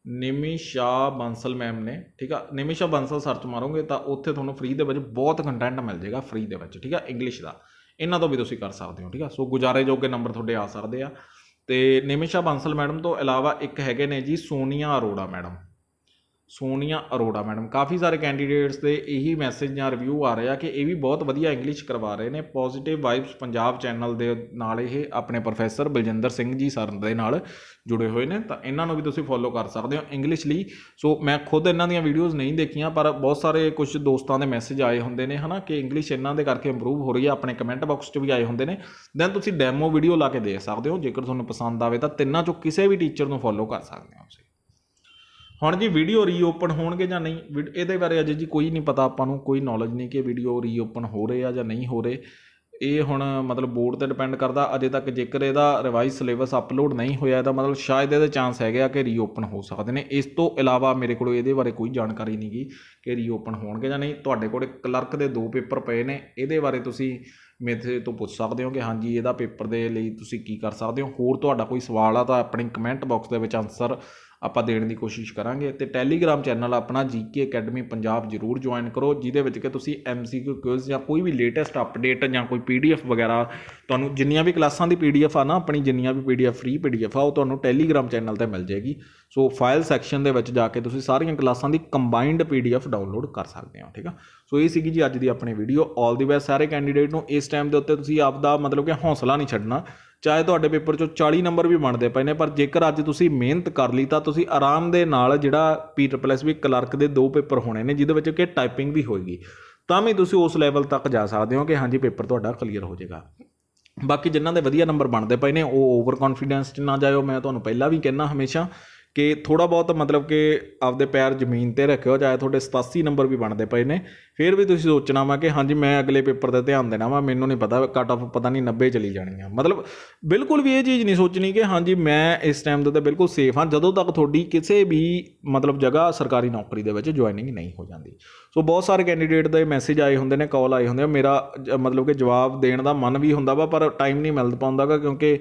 ਨਿਮਿਸ਼ਾ ਬਾਂਸਲ ਮੈਮ ਨੇ, ਠੀਕ ਆ। ਨਿਮਿਸ਼ਾ ਬਾਂਸਲ ਸਰਚ ਮਾਰੋਗੇ ਤਾਂ ਉੱਥੇ ਤੁਹਾਨੂੰ ਫ੍ਰੀ ਦੇ ਵਿੱਚ ਬਹੁਤ ਕੰਟੈਂਟ ਮਿਲ ਜਾਏਗਾ ਫ੍ਰੀ ਦੇ ਵਿੱਚ, ਠੀਕ ਆ, ਇੰਗਲਿਸ਼ ਦਾ। ਇਹਨਾਂ ਤੋਂ ਵੀ ਤੁਸੀਂ ਕਰ ਸਕਦੇ ਹੋ, ਠੀਕ ਆ। ਸੋ ਗੁਜ਼ਾਰੇ ਜੋਗੇ ਨੰਬਰ ਤੁਹਾਡੇ ਆ ਸਕਦੇ ਆ। ਅਤੇ ਨਿਮਿਸ਼ਾ ਬਾਂਸਲ ਮੈਡਮ ਤੋਂ ਇਲਾਵਾ ਇੱਕ ਹੈਗੇ ਨੇ ਜੀ ਸੋਨੀਆ ਅਰੋੜਾ ਮੈਡਮ, ਸੋਨੀਆ ਅਰੋੜਾ ਮੈਡਮ। ਕਾਫੀ ਸਾਰੇ ਕੈਂਡੀਡੇਟਸ ਦੇ ਇਹੀ ਮੈਸੇਜ ਜਾਂ ਰਿਵਿਊ ਆ ਰਿਹਾ ਕਿ ਇਹ ਵੀ ਬਹੁਤ ਵਧੀਆ ਇੰਗਲਿਸ਼ ਕਰਵਾ ਰਹੇ ਨੇ। ਪੋਜ਼ੀਟਿਵ ਵਾਈਬਸ ਪੰਜਾਬ ਚੈਨਲ ਦੇ ਨਾਲ ਇਹ ਆਪਣੇ ਪ੍ਰੋਫੈਸਰ ਬਲਜਿੰਦਰ ਸਿੰਘ ਜੀ ਸਰ ਦੇ ਨਾਲ ਜੁੜੇ ਹੋਏ ਨੇ, ਤਾਂ ਇਹਨਾਂ ਨੂੰ ਵੀ ਤੁਸੀਂ ਫੋਲੋ ਕਰ ਸਕਦੇ ਹੋ ਇੰਗਲਿਸ਼ ਲਈ। ਸੋ ਮੈਂ ਖੁਦ ਇਹਨਾਂ ਦੀਆਂ ਵੀਡੀਓਜ਼ ਨਹੀਂ ਦੇਖੀਆਂ, ਪਰ ਬਹੁਤ ਸਾਰੇ ਕੁਝ ਦੋਸਤਾਂ ਦੇ ਮੈਸੇਜ ਆਏ ਹੁੰਦੇ ਨੇ ਹੈ ਨਾ ਕਿ ਇੰਗਲਿਸ਼ ਇਹਨਾਂ ਦੇ ਕਰਕੇ ਇੰਪਰੂਵ ਹੋ ਰਹੀ ਹੈ, ਆਪਣੇ ਕਮੈਂਟ ਬਾਕਸ 'ਚ ਵੀ ਆਏ ਹੁੰਦੇ ਨੇ। ਦੈਨ ਤੁਸੀਂ ਡੈਮੋ ਵੀਡੀਓ ਲਾ ਕੇ ਦੇਖ ਸਕਦੇ ਹੋ, ਜੇਕਰ ਤੁਹਾਨੂੰ ਪਸੰਦ ਆਵੇ ਤਾਂ ਤਿੰਨਾਂ 'ਚੋਂ ਕਿਸੇ ਵੀ ਟੀਚਰ ਨੂੰ ਫੋਲੋ ਕਰ ਸਕਦੇ ਹੋ ਤੁਸੀਂ। ਹੁਣ ਜੀ ਵੀਡੀਓ ਰੀਓਪਨ ਹੋਣਗੇ ਜਾਂ ਨਹੀਂ, ਇਹਦੇ ਬਾਰੇ ਅਜੇ ਜੀ ਕੋਈ ਨਹੀਂ ਪਤਾ ਆਪਾਂ ਨੂੰ, ਕੋਈ ਨੌਲੇਜ ਨਹੀਂ ਕਿ ਵੀਡੀਓ ਰੀਓਪਨ ਹੋ ਰਹੇ ਆ ਜਾਂ ਨਹੀਂ ਹੋ ਰਹੇ। ਇਹ ਹੁਣ ਮਤਲਬ ਬੋਰਡ 'ਤੇ ਡਿਪੈਂਡ ਕਰਦਾ। ਅਜੇ ਤੱਕ ਜੇਕਰ ਇਹਦਾ ਰਿਵਾਈਜ਼ ਸਿਲੇਬਸ ਅਪਲੋਡ ਨਹੀਂ ਹੋਇਆ ਤਾਂ ਮਤਲਬ ਸ਼ਾਇਦ ਇਹਦੇ ਚਾਂਸ ਹੈਗੇ ਆ ਕਿ ਰੀਓਪਨ ਹੋ ਸਕਦੇ ਨੇ। ਇਸ ਤੋਂ ਇਲਾਵਾ ਮੇਰੇ ਕੋਲ ਇਹਦੇ ਬਾਰੇ ਕੋਈ ਜਾਣਕਾਰੀ ਨਹੀਂ ਗੀ ਕਿ ਰੀਓਪਨ ਹੋਣਗੇ ਜਾਂ ਨਹੀਂ। ਤੁਹਾਡੇ ਕੋਲ ਕਲਰਕ ਦੇ 2 ਪੇਪਰ ਪਏ ਨੇ, ਇਹਦੇ ਬਾਰੇ ਤੁਸੀਂ ਮੇਰੇ ਤੋਂ ਪੁੱਛ ਸਕਦੇ ਹੋ ਕਿ ਹਾਂਜੀ ਇਹਦਾ ਪੇਪਰ ਦੇ ਲਈ ਤੁਸੀਂ ਕੀ ਕਰ ਸਕਦੇ ਹੋ। ਹੋਰ ਤੁਹਾਡਾ ਕੋਈ ਸਵਾਲ ਆ ਤਾਂ ਆਪਣੀ ਕਮੈਂਟ ਬਾਕਸ ਦੇ ਵਿੱਚ ਆਨਸਰ ਆਪਾਂ ਦੇਣ ਦੀ ਕੋਸ਼ਿਸ਼ ਕਰਾਂਗੇ। ਅਤੇ ਟੈਲੀਗ੍ਰਾਮ ਚੈਨਲ ਆਪਣਾ GK ਅਕੈਡਮੀ ਪੰਜਾਬ ਜ਼ਰੂਰ ਜੁਆਇਨ ਕਰੋ, ਜਿਹਦੇ ਵਿੱਚ ਕਿ ਤੁਸੀਂ MCQ ਕੁਇਜ਼ ਜਾਂ ਕੋਈ ਵੀ ਲੇਟੈਸਟ ਅਪਡੇਟ ਜਾਂ ਕੋਈ PDF ਵਗੈਰਾ, ਤੁਹਾਨੂੰ ਜਿੰਨੀਆਂ ਵੀ ਕਲਾਸਾਂ ਦੀ PDF ਆ ਨਾ, ਆਪਣੀ ਜਿੰਨੀਆਂ ਵੀ PDF ਫ੍ਰੀ PDF ਆ, ਉਹ ਤੁਹਾਨੂੰ ਟੈਲੀਗ੍ਰਾਮ ਚੈਨਲ 'ਤੇ ਮਿਲ ਜਾਏਗੀ। ਸੋ ਫਾਈਲ ਸੈਕਸ਼ਨ ਦੇ ਵਿੱਚ ਜਾ ਕੇ ਤੁਸੀਂ ਸਾਰੀਆਂ ਕਲਾਸਾਂ ਦੀ ਕੰਬਾਈਨਡ PDF ਡਾਊਨਲੋਡ ਕਰ ਸਕਦੇ ਹੋ, ਠੀਕ ਆ। ਸੋ ਇਹ ਸੀਗੀ ਜੀ ਅੱਜ ਦੀ ਆਪਣੀ ਵੀਡੀਓ। ਆਲ ਦੀ ਬੈਸਟ ਸਾਰੇ ਕੈਂਡੀਡੇਟ ਨੂੰ। ਇਸ ਟਾਈਮ ਦੇ ਉੱਤੇ ਤੁਸੀਂ ਆਪਦਾ ਮਤਲਬ ਕਿ ਹੌਸਲਾ ਨਹੀਂ ਛੱਡਣਾ, ਚਾਹੇ ਤੁਹਾਡੇ ਪੇਪਰ 'ਚੋਂ 40 ਨੰਬਰ ਵੀ ਬਣਦੇ ਪਏ ਨੇ, ਪਰ ਜੇਕਰ ਅੱਜ ਤੁਸੀਂ ਮਿਹਨਤ ਕਰ ਲਈ ਤਾਂ ਤੁਸੀਂ ਆਰਾਮ ਦੇ ਨਾਲ ਜਿਹੜਾ PSSB ਕਲਰਕ ਦੇ 2 ਪੇਪਰ ਹੋਣੇ ਨੇ, ਜਿਹਦੇ ਵਿੱਚ ਕਿ ਟਾਈਪਿੰਗ ਵੀ ਹੋਏਗੀ, ਤਾਂ ਵੀ ਤੁਸੀਂ ਉਸ ਲੈਵਲ ਤੱਕ ਜਾ ਸਕਦੇ ਹੋ ਕਿ ਹਾਂਜੀ ਪੇਪਰ ਤੁਹਾਡਾ ਕਲੀਅਰ ਹੋ ਜਾਏਗਾ। ਬਾਕੀ ਜਿਨ੍ਹਾਂ ਦੇ ਵਧੀਆ ਨੰਬਰ ਬਣਦੇ ਪਏ ਨੇ ਉਹ ਓਵਰ ਕੌਨਫੀਡੈਂਸ 'ਚ ਨਾ ਜਾਇਓ। ਮੈਂ ਤੁਹਾਨੂੰ ਪਹਿਲਾਂ ਵੀ ਕਹਿੰਦਾ ਹਮੇਸ਼ਾ ਕਿ ਥੋੜ੍ਹਾ ਬਹੁਤ ਮਤਲਬ ਕਿ ਆਪਦੇ ਪੈਰ ਜ਼ਮੀਨ 'ਤੇ ਰੱਖਿਓ। ਚਾਹੇ ਤੁਹਾਡੇ 87 ਨੰਬਰ ਵੀ ਬਣਦੇ ਪਏ ਨੇ, ਫਿਰ ਵੀ ਤੁਸੀਂ ਸੋਚਣਾ ਵਾ ਕਿ ਹਾਂਜੀ ਮੈਂ ਅਗਲੇ ਪੇਪਰ 'ਤੇ ਧਿਆਨ ਦੇਣਾ ਵਾ, ਮੈਨੂੰ ਨਹੀਂ ਪਤਾ ਕੱਟ ਆਫ ਪਤਾ ਨਹੀਂ 90 ਚਲੀ ਜਾਣੀ ਆ। ਮਤਲਬ ਬਿਲਕੁਲ ਵੀ ਇਹ ਚੀਜ਼ ਨਹੀਂ ਸੋਚਣੀ ਕਿ ਹਾਂਜੀ ਮੈਂ ਇਸ ਟਾਈਮ ਦੇ ਉੱਤੇ ਬਿਲਕੁਲ ਸੇਫ ਹਾਂ, ਜਦੋਂ ਤੱਕ ਤੁਹਾਡੀ ਕਿਸੇ ਵੀ ਮਤਲਬ ਜਗ੍ਹਾ ਸਰਕਾਰੀ ਨੌਕਰੀ ਦੇ ਵਿੱਚ ਜੁਆਇਨਿੰਗ ਨਹੀਂ ਹੋ ਜਾਂਦੀ। ਸੋ ਬਹੁਤ ਸਾਰੇ ਕੈਂਡੀਡੇਟ ਦੇ ਮੈਸੇਜ ਆਏ ਹੁੰਦੇ ਨੇ, ਕਾਲ ਆਏ ਹੁੰਦੇ ਆ, ਮੇਰਾ ਮਤਲਬ ਕਿ ਜਵਾਬ ਦੇਣ ਦਾ ਮਨ ਵੀ ਹੁੰਦਾ ਵਾ, ਪਰ ਟਾਈਮ ਨਹੀਂ ਮਿਲ ਪਾਉਂਦਾ ਗਾ, ਕਿਉਂਕਿ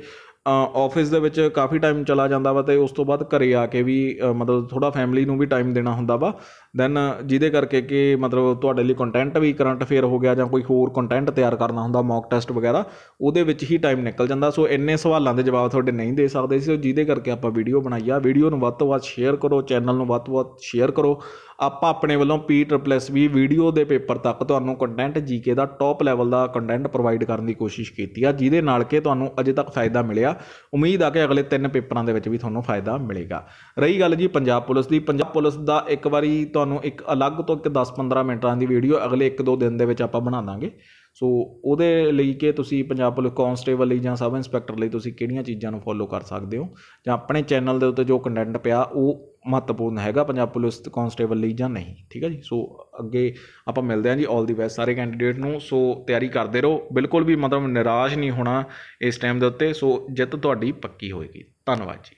ਆਫਿਸ ਦੇ ਵਿੱਚ ਕਾਫੀ ਟਾਈਮ ਚਲਾ ਜਾਂਦਾ ਵਾ, ਅਤੇ ਉਸ ਤੋਂ ਬਾਅਦ ਘਰ ਆ ਕੇ ਵੀ ਮਤਲਬ ਥੋੜ੍ਹਾ ਫੈਮਿਲੀ ਨੂੰ ਵੀ ਟਾਈਮ ਦੇਣਾ ਹੁੰਦਾ ਵਾ। ਦੈਨ ਜਿਹਦੇ ਕਰਕੇ ਕਿ ਮਤਲਬ ਤੁਹਾਡੇ ਲਈ ਕੰਟੈਂਟ ਵੀ ਕਰੰਟ ਅਫੇਅਰ ਹੋ ਗਿਆ ਜਾਂ ਕੋਈ ਹੋਰ ਕੰਟੈਂਟ ਤਿਆਰ ਕਰਨਾ ਹੁੰਦਾ, ਮੌਕ ਟੈਸਟ ਵਗੈਰਾ, ਉਹਦੇ ਵਿੱਚ ਹੀ ਟਾਈਮ ਨਿਕਲ ਜਾਂਦਾ। ਸੋ ਇੰਨੇ ਸਵਾਲਾਂ ਦੇ ਜਵਾਬ ਤੁਹਾਡੇ ਨਹੀਂ ਦੇ ਸਕਦੇ ਸੀ, ਜਿਹਦੇ ਕਰਕੇ ਆਪਾਂ ਵੀਡੀਓ ਬਣਾਈ ਆ। ਵੀਡੀਓ ਨੂੰ ਵੱਧ ਤੋਂ ਵੱਧ ਸ਼ੇਅਰ ਕਰੋ, ਚੈਨਲ ਨੂੰ ਵੱਧ ਤੋਂ ਵੱਧ ਸ਼ੇਅਰ ਕਰੋ। ਆਪਾਂ ਆਪਣੇ ਵੱਲੋਂ PSSB ਵੀਡੀਓ ਦੇ ਪੇਪਰ ਤੱਕ ਤੁਹਾਨੂੰ ਕੰਟੈਂਟ GK ਦਾ ਟੌਪ ਲੈਵਲ ਦਾ ਕੰਟੈਂਟ ਪ੍ਰੋਵਾਈਡ ਕਰਨ ਦੀ ਕੋਸ਼ਿਸ਼ ਕੀਤੀ ਆ, ਜਿਹਦੇ ਨਾਲ ਕਿ ਤੁਹਾਨੂੰ ਅਜੇ ਤੱਕ ਫਾਇਦਾ ਮਿਲਿਆ। ਉਮੀਦ ਆ ਕਿ ਅਗਲੇ 3 ਪੇਪਰਾਂ ਦੇ ਵਿੱਚ ਵੀ ਤੁਹਾਨੂੰ ਫਾਇਦਾ ਮਿਲੇਗਾ। ਰਹੀ ਗੱਲ ਜੀ ਪੰਜਾਬ ਪੁਲਿਸ ਦੀ, ਪੰਜਾਬ ਪੁਲਿਸ ਦਾ ਇੱਕ ਵਾਰੀ ਤੁਹਾਨੂੰ ਇੱਕ ਅਲੱਗ ਤੋਂ 10-15 ਮਿੰਟਾਂ ਦੀ ਵੀਡੀਓ ਅਗਲੇ 1-2 ਦਿਨ ਦੇ ਵਿੱਚ ਆਪਾਂ ਬਣਾ ਦਾਂਗੇ। ਸੋ ਉਹਦੇ ਲਈ ਕਿ ਤੁਸੀਂ ਪੰਜਾਬ ਪੁਲਿਸ ਕਾਂਸਟੇਬਲ ਲਈ ਜਾਂ ਸਬ ਇੰਸਪੈਕਟਰ ਲਈ ਤੁਸੀਂ ਕਿਹੜੀਆਂ ਚੀਜ਼ਾਂ ਨੂੰ ਫੋਲੋ ਕਰ ਸਕਦੇ ਹੋ, ਜਾਂ ਆਪਣੇ ਚੈਨਲ ਦੇ ਉੱਤੇ ਜੋ ਕੰਟੈਂਟ ਪਿਆ ਉਹ ਮਹੱਤਵਪੂਰਨ ਹੈਗਾ ਪੰਜਾਬ ਪੁਲਿਸ ਕਾਂਸਟੇਬਲ ਲਈ ਜਾਂ ਨਹੀਂ, ਠੀਕ ਹੈ ਜੀ। ਸੋ ਅੱਗੇ ਆਪਾਂ ਮਿਲਦੇ ਹਾਂ ਜੀ। ਆਲ ਦੀ ਬੈਸਟ ਸਾਰੇ ਕੈਂਡੀਡੇਟ ਨੂੰ। ਸੋ ਤਿਆਰੀ ਕਰਦੇ ਰਹੋ, ਬਿਲਕੁਲ ਵੀ ਮਤਲਬ ਨਿਰਾਸ਼ ਨਹੀਂ ਹੋਣਾ ਇਸ ਟਾਈਮ ਦੇ ਉੱਤੇ। ਸੋ ਜਿੱਤ ਤੁਹਾਡੀ ਪੱਕੀ ਹੋਏਗੀ। ਧੰਨਵਾਦ ਜੀ।